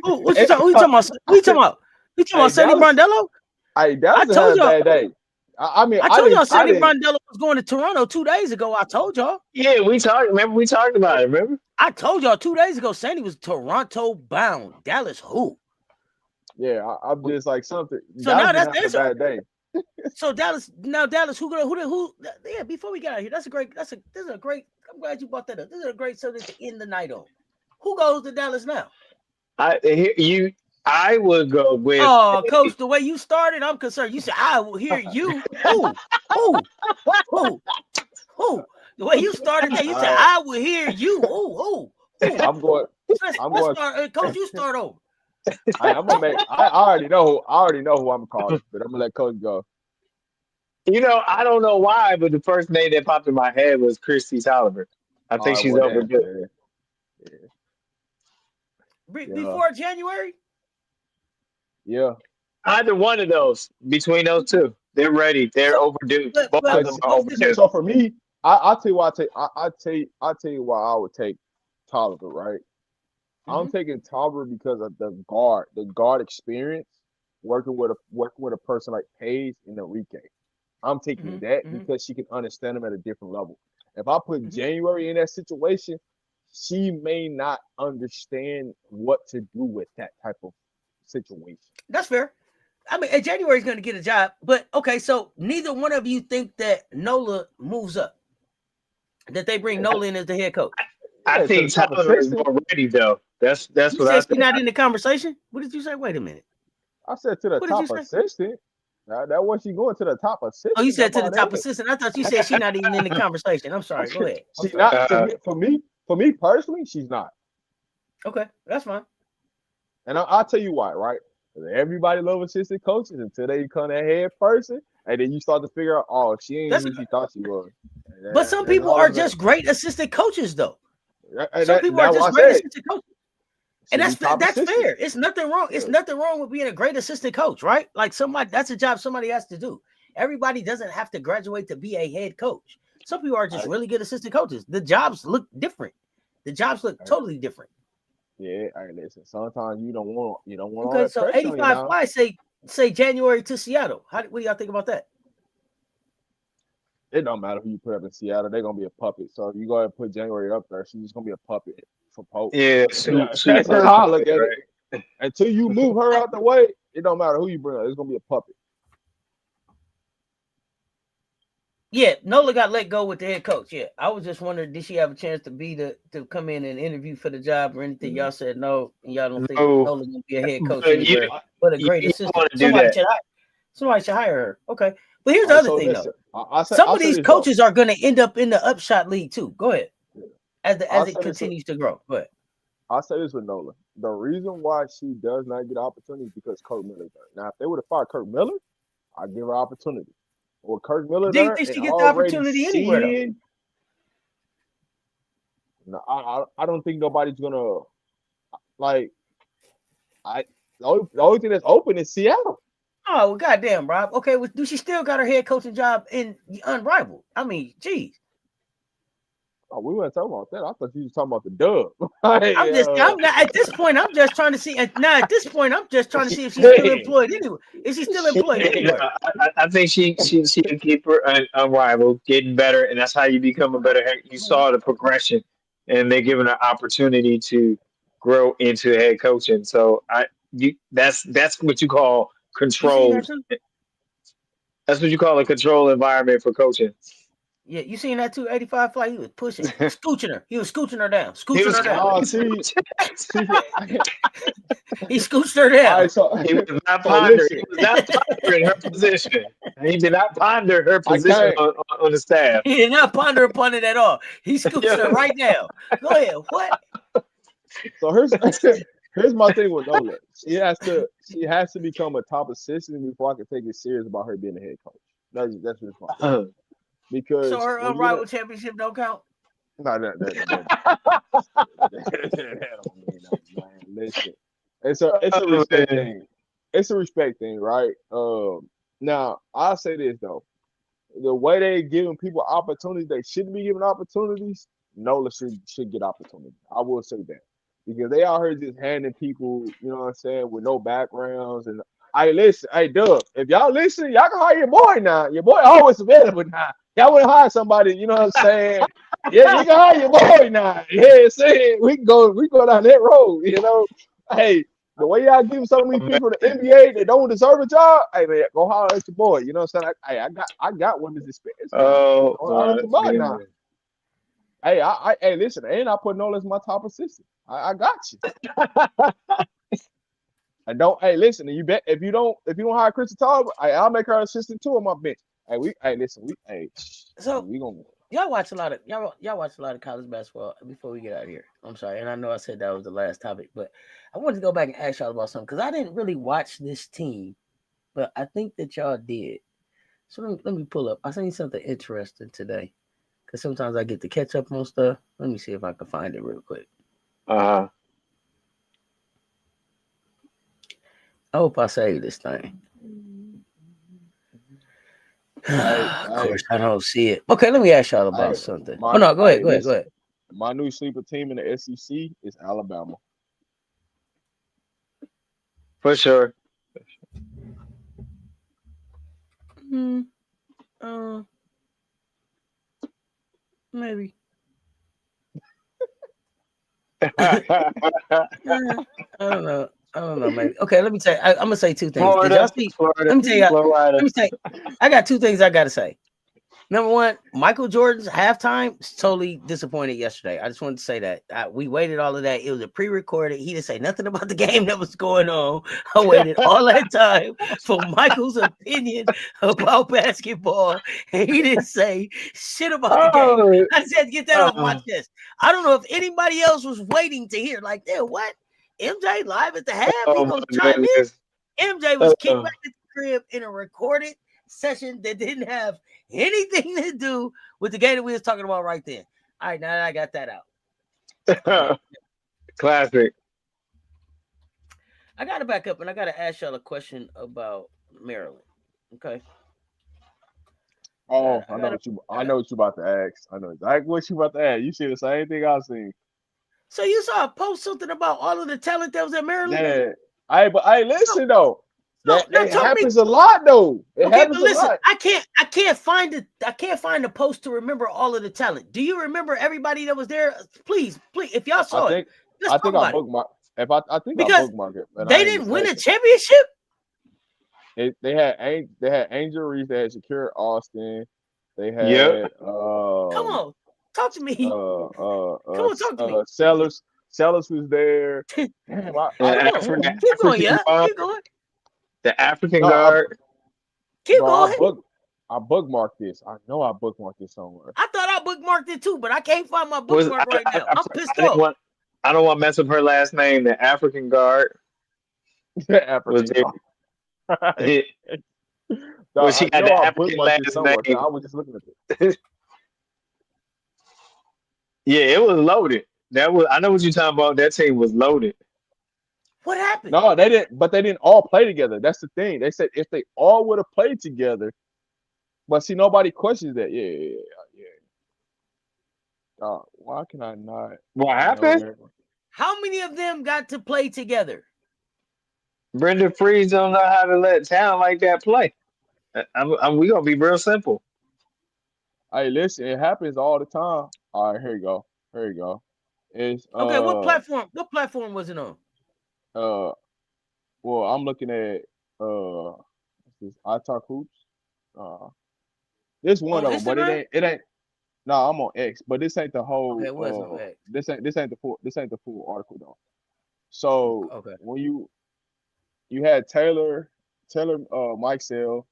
who you talking about? Who you talking about? You talking Hey, about Sonny Dallas. Brondello? Hey, I Dallas had told a y'all. bad day. I mean, I I told y'all didn't. Sonny Brondello was going to Toronto 2 days ago. I told y'all. yeah, we talked. Remember we talked about it. Remember? I told y'all 2 days ago. Sonny was Toronto bound. Dallas who? Yeah, I'm just like something. So Dallas now been that's the having a answer. bad day. So Dallas, now Dallas, who? Yeah, before we get out of here, this is a great. I'm glad you brought that up. This is a great subject to end the night on. Who goes to Dallas now? I would go with. Oh, coach, the way you started, I'm concerned. You said I will hear you. Who? Who? Who? Who? The way you started that, you said I, I will hear you. Who? I'm going. Let's I'm going. start. Coach, you start over. I'm gonna make. I already know. I already know who I'm calling, but I'm gonna let Coach go. I don't know why, but the first name that popped in my head was Christy Tolliver. I All think right, she's well over then, good. yeah, Before January? yeah. Either one of those, between those two, they're ready. They're So, overdue. but Both of but them So, are but this, overdue. so for me, I'll tell you why I take. I'll tell you why I would take Tolliver. Right, I'm Mhm. taking Tolliver because of the guard experience, working with a person like Paige and Enrique. I'm taking Mhm. that Mhm. because she can understand them at a different level. If I put Mhm. January in that situation, she may not understand what to do with that type of situation. That's fair. I mean, January's going to get a job, but okay. So neither one of you think that Nola moves up, that they bring Nola in as the head coach. I Yeah, to the think top Tolliver is assistant. more ready though. That's You what I said she's think. not in the conversation. What did you say? Wait a minute. I said to the What did you top say? assistant. That was she going to the top Oh, you assistant. said That's to the about top it. assistant. I thought you said she's not even in the conversation. I'm sorry. Go ahead. I'm She sorry. not Uh, for me personally, she's not. Okay, that's fine. And I'll tell you why, right? 'Cause everybody love assistant coaches until they become that head person, and then you start to figure out, oh, she ain't That's who she thought she was. but some And people all are of that. just great assistant coaches, though. And Some people are that's what just I great said. assistant coaches. And She be top that's assistant. fair. It's nothing wrong. It's Yeah. nothing wrong with being a great assistant coach, right? Like that's a job somebody has to do. Everybody doesn't have to graduate to be a head coach. Some people are just I, really good assistant coaches. The jobs look different. The jobs look I, totally different. yeah, I listen. Sometimes you don't want all Okay, that so pressure on you 85 now. Fly say January to Seattle. What do y'all think about that? It don't matter who you put up in Seattle, they're gonna be a puppet. So if you go ahead and put January up there, she's just gonna be a puppet for Pope. yeah, That's super how I look at it. right? Until you move her out the way, it don't matter who you bring up. It's gonna be a puppet. Yeah, Nola got let go with the head coach. Yeah, I was just wondering, did she have a chance to come in and interview for the job or anything? Y'all said no, and y'all don't think No, Nola's gonna be a head coach but anywhere, but a great you assistant. want to do that. Somebody should hire her. Okay, but here's All the right, other so thing though. listen, I Some I'll of say these this though. coaches are going to end up in the upshot league too. Go ahead, I'll as it say this. continues to grow. Go ahead. I'll say this with Nola. The reason why she does not get opportunity is because Kirk Miller there. Now, if they would have fired Kirk Miller, I'd give her opportunity. Or Kirk Miller Do you there think and she get the already opportunity anywhere though? seeing. No, I don't think nobody's gonna like. I the only thing that's open is Seattle. Oh well, goddamn, Rob. Okay, well, do she still got her head coaching job in Unrivaled? I mean, geez. Oh, we weren't talking about that. I thought you was talking about the dub. Like, I'm not at this point. I'm just trying to see. Now at this point, I'm just trying to see if she's still Hey, employed anywhere. Is she still employed anywhere? I think she can keep her unrivaled, getting better, and that's how you become a better head. You saw the progression, and they're given an opportunity to grow into head coaching. So that's what you call You seen control. that too? That's what you call a control environment for coaching. Yeah, you seen that too? 85 Fly. He was pushing, scooching her. He was scooching her down, He scooching was her down. oh, see, He scooched her all down. right, so he was not so pondering. listen, He was not pondering her position. He did not ponder her I position can't. on the staff. He did not ponder upon it at all. He scooched her right down. Go ahead. What? So here's my thing with Nola. She has to become a top assistant before I can take it serious about her being a head coach. That's just my thing. because So her when you unrivaled championship don't count. no, that don't mean nothing, man. Listen, it's a Oh, respect man. thing. It's a respect thing, right? Now I'll say this though. The way they giving people opportunities, they shouldn't be giving opportunities. Nola should get opportunities. I will say that because they out here just handing people, you know what I'm saying, with no backgrounds. And I listen, hey Doug, if y'all listen, y'all can hire your boy now. Your boy always available now. Y'all want to hire somebody, you know what I'm saying? Yeah, you can hire your boy now. Yeah, saying we can go down that road. You know, hey, the way y'all give so many Oh, man. people the NBA that don't deserve a job, hey man, go holler at your boy. You know what I'm saying? I got women's experience now. Oh, Go holler at my your boy now. goodness. Hey, hey, listen, and I put Nola as my top assistant. I got you. I don't. Hey, listen, you bet if you don't hire Krista Talbot, I'll make her assistant too on my bench. Hey, listen, So we gonna. y'all watch a lot of college basketball before we get out of here. I'm sorry, and I know I said that was the last topic, but I wanted to go back and ask y'all about something because I didn't really watch this team, but I think that y'all did. So let me pull up. I seen something interesting today because sometimes I get to catch up on stuff. Let me see if I can find it real quick. Uh-huh. I hope I save this thing. Of course, I don't see it. Okay, let me ask y'all about something. Oh no, go ahead. My new sleeper team in the SEC is Alabama. For sure. Maybe. Florida. I don't know. Maybe. Okay, let me tell you. I'm gonna say two things. Did y'all see? Florida. Let me tell you. Florida. Let me say. I got two things I gotta say. Number one, Michael Jordan's halftime was totally disappointed yesterday. I just wanted to say that. We waited all of that. It was a pre-recorded. He didn't say nothing about the game that was going on. I waited all that time for Michael's opinion about basketball, and he didn't say shit about the game. I just had to get that off my chest. I don't know if anybody else was waiting to hear, like, damn, what? MJ live at the half? He gonna chime in? MJ was kicked back to the crib in a recorded session that didn't have anything to do with the game that we was talking about right then. All right, now that I got that out. Classic. I gotta back up and I gotta ask y'all a question about Maryland. Okay. Oh, I know what you about to ask. I know exactly what you about to ask. You see the same thing I seen. So you saw a post something about all of the talent that was at Maryland? Yeah. But listen though. No, It happens a lot though. It happens but listen, a lot. I can't find the post to remember all of the talent. Do you remember everybody that was there? Please, if y'all saw I think I bookmarked. I bookmarked it. But they didn't win a championship. They had Angel Reese. They had Shakira Austin. They had come on, talk to me. Come on, talk to me. Sellers was there. Damn, keep going, yeah. Keep going. The African guard. Keep going. I bookmarked this. I know I bookmarked this somewhere. I thought I bookmarked it too, but I can't find my bookmark right now. I'm pissed off. I don't want to mess up her last name. The African guard. The African guard. Well, she got the African last name. I was just looking at it. Yeah, it was loaded. I know what you're talking about. That team was loaded. What happened? No, they didn't. But they didn't all play together. That's the thing. They said if they all would have played together, but see, nobody questions that. Yeah. Why can I not? What happened? How many of them got to play together? Brendan Freeze don't know how to let talent like that play. We gonna be real simple. Hey, listen, it happens all the time. All right, here you go. It's okay. What platform? What platform was it on? Well, I'm looking at this iTalk Hoops. This one of them, but it ain't. No, I'm on X, but this ain't the whole. Okay, it was on X. This ain't the full article though. So when you had Taylor, Mike Sale,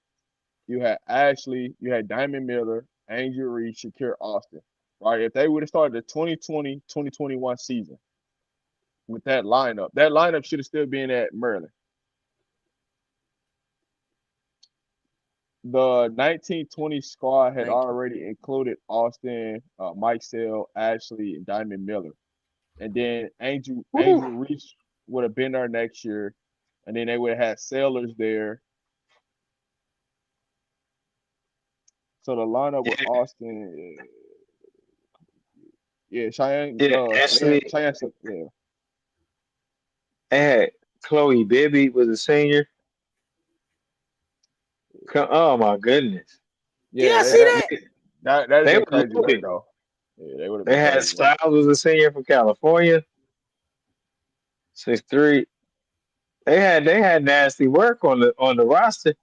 you had Ashley, you had Diamond Miller, Angel Reese, Shakira Austin, right? If they would have started the 2020-2021 season with that lineup should have still been at Maryland. the 1920 squad had 19. already included Austin, Mike Sale, Ashley, and Diamond Miller. And then Angel Reese would have been there next year. And then they would have had Sailors there. So the lineup with Austin, Cheyenne, Ashley. Cheyenne, They had Chloe Bibby was a senior. Oh my goodness. Yeah, I see that. That They is were crazy work, loaded. though. Yeah, they would have They been had crazy work. Styles was a senior from California. 6'3". They had nasty work on the roster.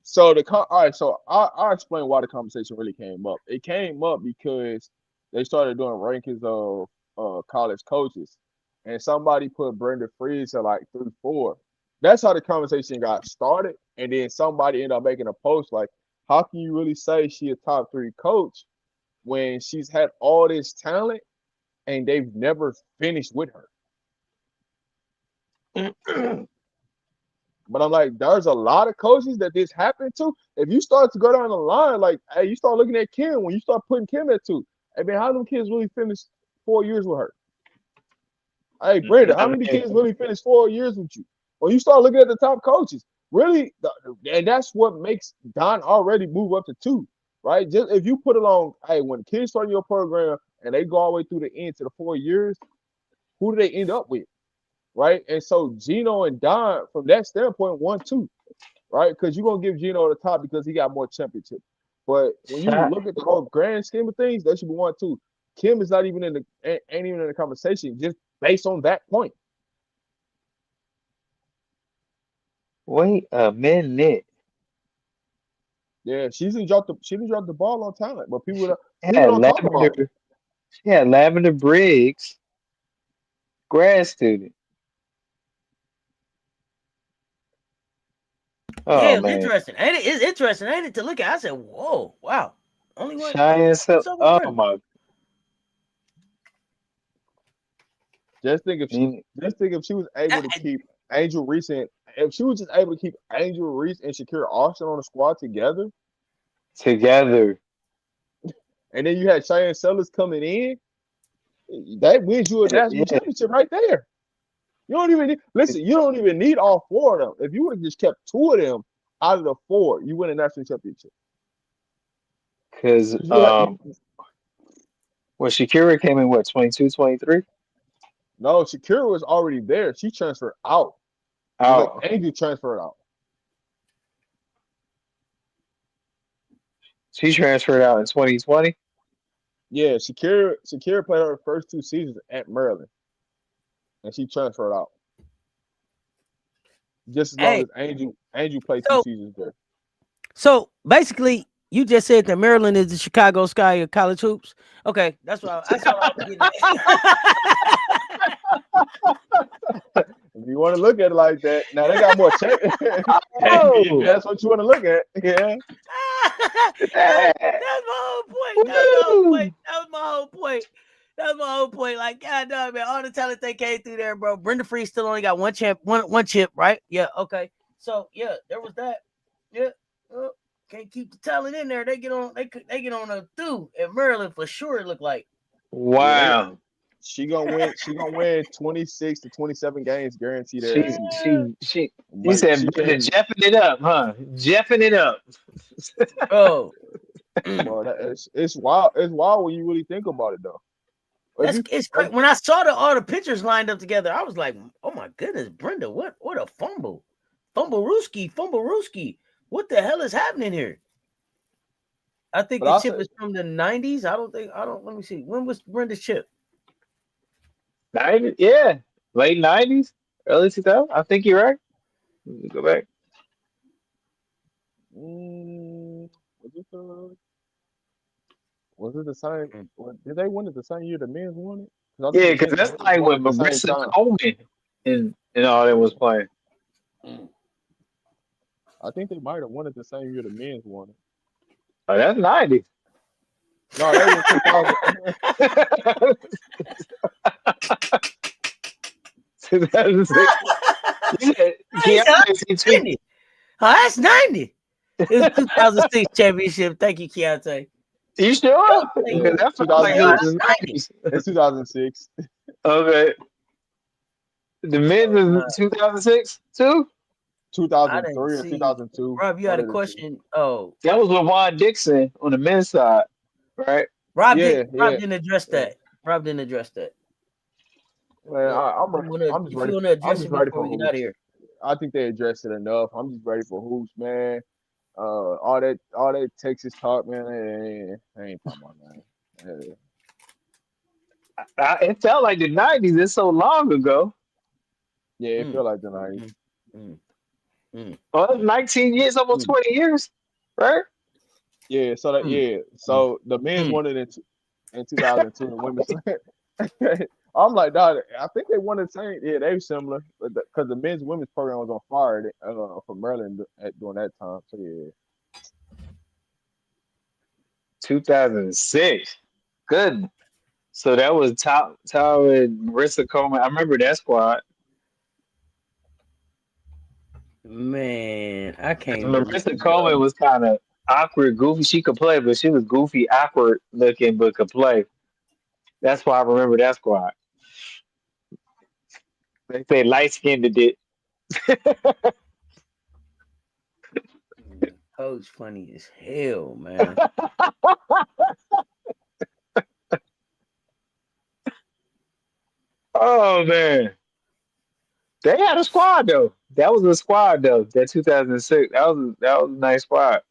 So all right, so I'll explain why the conversation really came up. It came up because they started doing rankings of college coaches, and somebody put Brenda Freeze at like 3-4. That's how the conversation got started, and then somebody ended up making a post like, "How can you really say she a top 3 coach when she's had all this talent and they've never finished with her?" But I'm like, there's a lot of coaches that this happened to. If you start to go down the line, like, hey, you start looking at Kim, when you start putting Kim at 2, hey, man, how many kids really finished 4 years with her? Hey, Brenda, how many kids really finished 4 years with you? When you start looking at the top coaches, really, and that's what makes Don already move up to 2, right? Just if you put along, hey, when kids start your program and they go all the way through the end to the 4 years, who do they end up with? Right, and so Gino and Don, from that standpoint, 1-2, right? Because you're gonna give Gino the top because he got more championships. But when you look at the whole grand scheme of things, that should be 1-2. Kim is not even ain't even in the conversation just based on that point. Wait a minute. Yeah, she didn't drop the ball on talent, but people She don't talk about it. She had Lavender Briggs, grad student. Oh Yeah, it's man. interesting. Ain't it? It's interesting, ain't it? To look at. I said, whoa, wow. Only one. Cheyenne, oh Brenda? my. Just think if she was able to keep Angel Reese if she was just able to keep Angel Reese and Shakira Austin on the squad together, and then you had Cheyenne Sellers coming in, that wins you a national championship right there. You don't even need all 4 of them. If you would have just kept 2 of them out of the 4, you win a national championship. Because when Shakira came in, what, 22, 23? No, Shakira was already there. She transferred out. Oh, like Angel transferred out. She transferred out in 2020. Yeah, Shakira played her first 2 seasons at Maryland, and she transferred out. Just as long as Angel played 2 seasons there. So basically, you just said that Maryland is the Chicago Sky of college hoops. Okay, that's what I was getting at. If you want to look at it like that, now they got more check. That's what you want to look at. Yeah. That's my whole point. That was my whole point. Like, God damn, man, all the talent they came through there, bro. Brenda Freeze still only got one chip, right? Yeah, okay. So yeah, there was that. Yeah. Can't keep the talent in there. They get on a through at Maryland for sure, it looked like. Wow. Yeah. She gonna win 26 to 27 games guaranteed. She said jeffing it up, huh? Jeffing it up. Oh. It's wild. It's wild when you really think about it, though. It's great. When I saw all the pictures lined up together, I was like, "Oh my goodness, Brenda! What a fumble rooski! What the hell is happening here?" I think the chip is from the 90s. Let me see. When was Brenda's chip? 90s, yeah, late 90s, early 2000s. I think you're right. Let me go back. Was it the same? Did they win it the same year the men's won it? Yeah, because that's like when Marissa Coleman and all that was playing. I think they might have won it the same year the men's won it. Oh, that's 90s. No, that was 2000. 2006. Oh, that's 90. It was 2006 championship. Thank you, Keontae. You sure? Thank Because you. that felt like it was the 2006. 90s. It's 2006. Okay. The men's is 2006 too? I didn't 2003 or see. 2002. Rob, you One had a of the two. question. Oh, That was with Juan Dixon on the men's side, right? Rob Yeah, Rob didn't address yeah. that. Rob didn't address that. Man, I'm just If you ready. want to I'm address just it ready before for we get out of hoops. here. I think they addressed it enough. I'm just ready for hoops, man. All that Texas talk, man. I ain't talking about man. It felt like the 90s. It's so long ago. Yeah, it Mm, feel like the 90s. mm, mm, Well, it's 19 years, almost mm, 20 years, right? Yeah, mm, So the men's mm. won it in 2002, and women's. I'm like, dog. I think they won the same. Yeah, they were similar, but because the men's women's program was on fire for Maryland during that time. So yeah. 2006. Good. So that was Tyler and Marissa Coleman. I remember that squad. Man, I can't believe. Marissa Coleman was kind of awkward, goofy. She could play, but she was goofy, awkward looking, but could play. That's why I remember that squad. They say light skinned it. Coach funny as hell, man. Oh man. They had a squad though. That was a squad though. That 2006. That was a nice squad.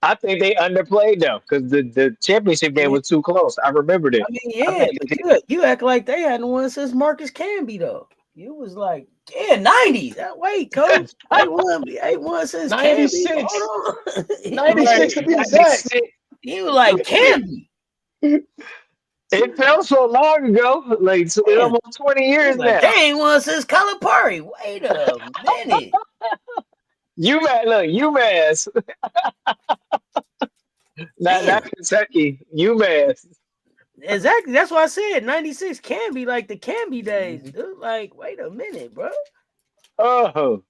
I think they underplayed though because the championship game Yeah, was too close. I remembered it. I mean, I yeah, think but they did. you act like they hadn't won since Marcus Camby though. You was like, yeah, 90s. Wait, coach, they won since Camby. 96, Hold on. He was like, 96 to be exact. he was like Camby. It felt so long ago. Like so it's Damn. almost 20 He years was like, now. they ain't won since Calipari. Wait a minute. UMass, look, UMass, not Damn. Kentucky. UMass. Exactly. That's why I said 96 can be like the Camby days. Dude, like, wait a minute, bro. Oh,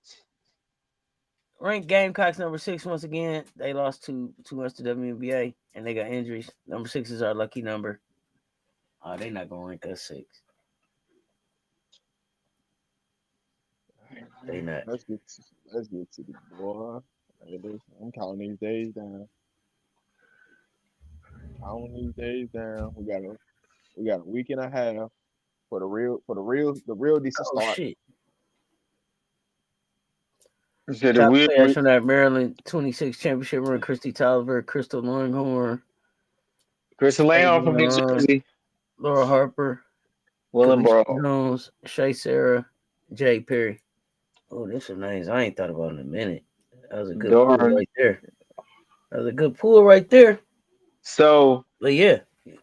Ranked Gamecocks number 6 once again. They lost too much to WNBA and they got injuries. Number 6 is our lucky number. Oh, they not gonna rank us 6. They not. Let's get to the boy. I'm counting these days down. We got a week and a half for the real decent Oh start. shit. is it a Top weird? players from that Maryland 26 championship run: Christy Tolliver, Crystal Longhorn, Chris Leon from New Leon, Jersey, Laura Harper, Willenboro. Kalisha Jones, Shay Sarah, Jay Perry. Oh, this is nice. I ain't thought about it in a minute. That was a good pool Dorn. right there. That was a good pool right there. So But yeah,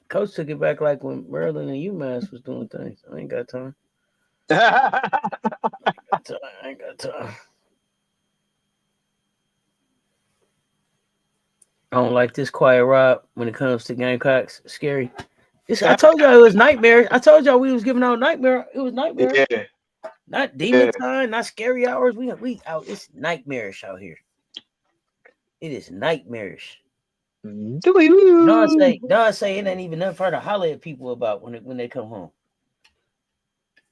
coach took it back like when Maryland and UMass was doing things. I ain't got time. I ain't got time. I don't like this quiet Rob when it comes to Gamecocks. Scary. I told y'all it was nightmare. I told y'all we was giving out nightmare. It was nightmare. yeah, Not demon time, not scary hours. We out. It's nightmarish out here. It is nightmarish. Don say it ain't even nothing for her to holler at people about when they come home.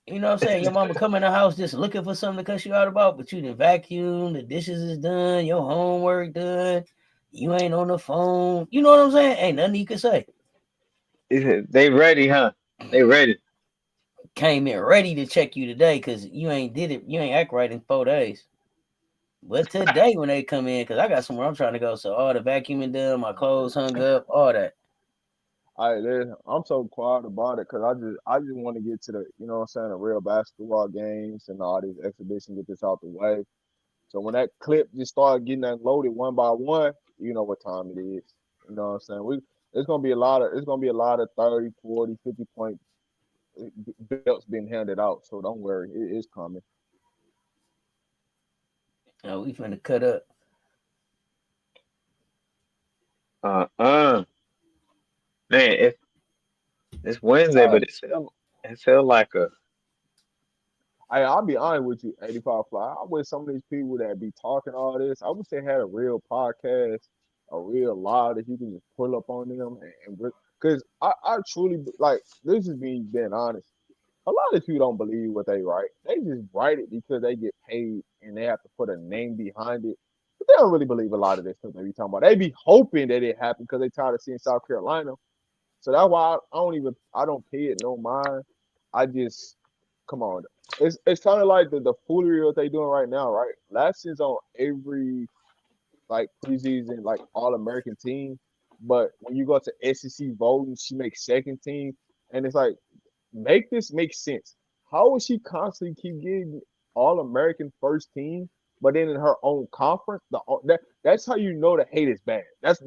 You know what I'm saying? Your mama come in the house just looking for something to cuss you out about, but you done vacuum, the dishes is done, your homework done, you ain't on the phone. You know what I'm saying? Ain't nothing you can say. They ready, huh? They ready. Came in ready to check you today because you ain't did it. You ain't act right in 4 days. But today when they come in, because I got somewhere I'm trying to go, so all the vacuuming done, my clothes hung up, all that. I'm so quiet about it because I just want to get to the the real basketball games and all these exhibitions, get this out the way. So when that clip just started getting unloaded one by one, you know what time it is. You know what I'm saying? It's gonna be a lot of 30, 40, 50 point belts being handed out. So don't worry, it is coming. Oh, we finna cut up. Man, it's Wednesday, but it felt like I'll be honest with you, 85 Fly. I wish some of these people that be talking all this, I wish they had a real podcast, a real live that you can just pull up on them because I truly like this is me being honest. A lot of people don't believe what they write. They just write it because they get paid and they have to put a name behind it. But they don't really believe a lot of this stuff they be talking about. They be hoping that it happened because they tired of seeing South Carolina. So that's why I don't pay it no mind. I just come on. It's kind of like the foolery what they doing right now, right? Last season on every like preseason like All American team, but when you go to SEC voting, she makes second team, and it's like make this make sense. How would she constantly keep getting All American first team, but then in her own conference, that's how you know the hate is bad. That's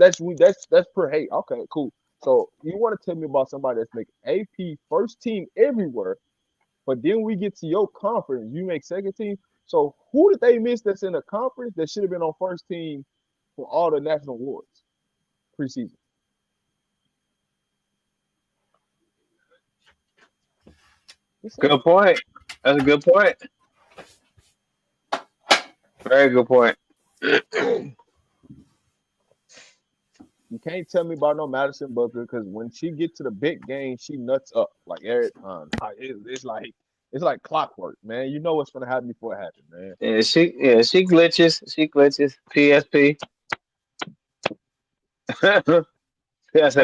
per hate. Okay, cool. So you want to tell me about somebody that's making AP first team everywhere, but then we get to your conference, you make second team. So who did they miss that's in the conference that should have been on first team for all the national awards preseason? Good point. That's a good point. Very good point. You can't tell me about no Madison Booker because when she get to the big game, she nuts up like every time. It's like clockwork, man. You know what's gonna happen before it happens, man. Yeah, she glitches. She glitches. PSP. That's a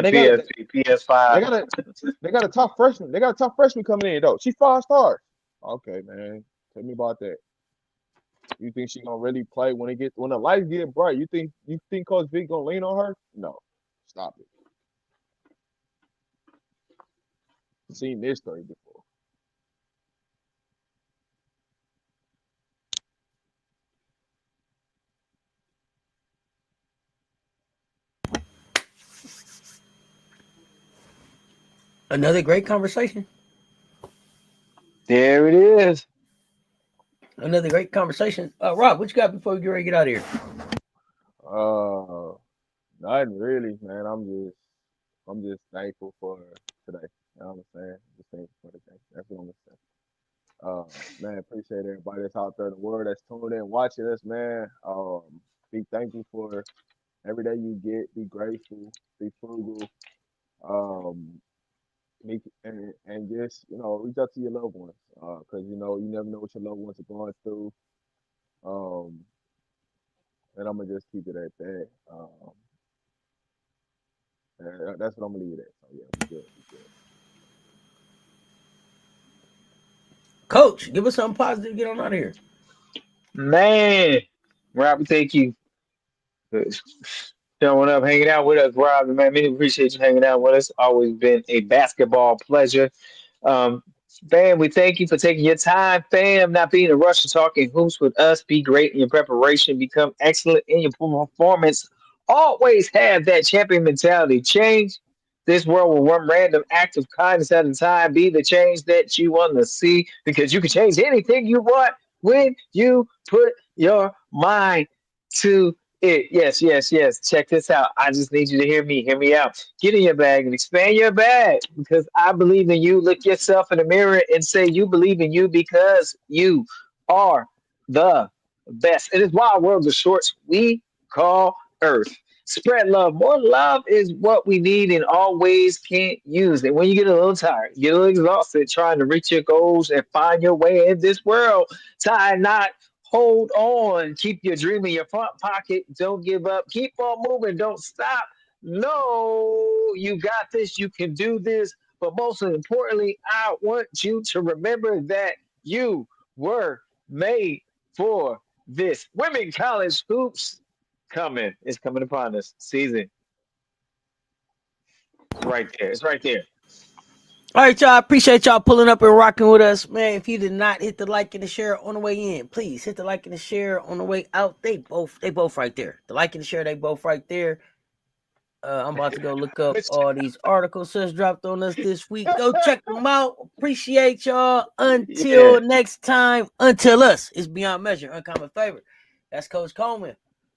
PSP. PS5. They got a top freshman. They got a top freshman coming in though. She's 5 stars. Okay, man. Tell me about that. You think she gonna really play when the lights get bright? You think Coach Vic gonna lean on her? No, stop it. Seen this story before. Another great conversation. There it is. Another great conversation. Rob, what you got before we get ready to get out of here? Nothing really, man. I'm just thankful for today. You know what I'm saying? Just thankful for the day. That's what I'm saying. Man, appreciate everybody that's out there in the world that's tuned in, watching us, man. Be thankful for every day you get. Be grateful. Be frugal. And just reach out to your loved ones, because you never know what your loved ones are going through. And I'm gonna just keep it at that. That's what I'm gonna leave it at. So yeah, be good. Coach, give us something positive to get on out of here. Man, Robbie, thank you. Showing up, hanging out with us, Rob. Man, really appreciate you hanging out with us. Always been a basketball pleasure. Fam, we thank you for taking your time, fam, not being in a rush to talking hoops with us. Be great in your preparation, become excellent in your performance. Always have that champion mentality. Change this world with one random act of kindness at a time. Be the change that you want to see because you can change anything you want when you put your mind to it. Yes. Check this out. I just need you to hear me. Hear me out. Get in your bag and expand your bag because I believe in you. Look yourself in the mirror and say you believe in you because you are the best. It is why worlds of shorts we call Earth. Spread love. More love is what we need and always can't use. And when you get a little tired, get a little exhausted trying to reach your goals and find your way in this world, tie a knot. Hold on. Keep your dream in your front pocket. Don't give up. Keep on moving. Don't stop. No, you got this. You can do this. But most importantly, I want you to remember that you were made for this. Women college hoops coming. It's coming upon us. Season. Right there. It's right there. All right, y'all. Appreciate y'all pulling up and rocking with us, man. If you did not hit the like and the share on the way in, please hit the like and the share on the way out. They both right there. The like and the share, they both right there. I'm about to go look up all these articles just dropped on us this week. Go check them out. Appreciate y'all. Until next time, until us, it's Beyond Measure, Uncommon Favor. That's Coach Coleman,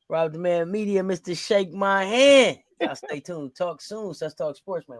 Rob the Man Media, Mr. Shake My Hand. Y'all stay tuned. Talk soon. Let's talk sports, man.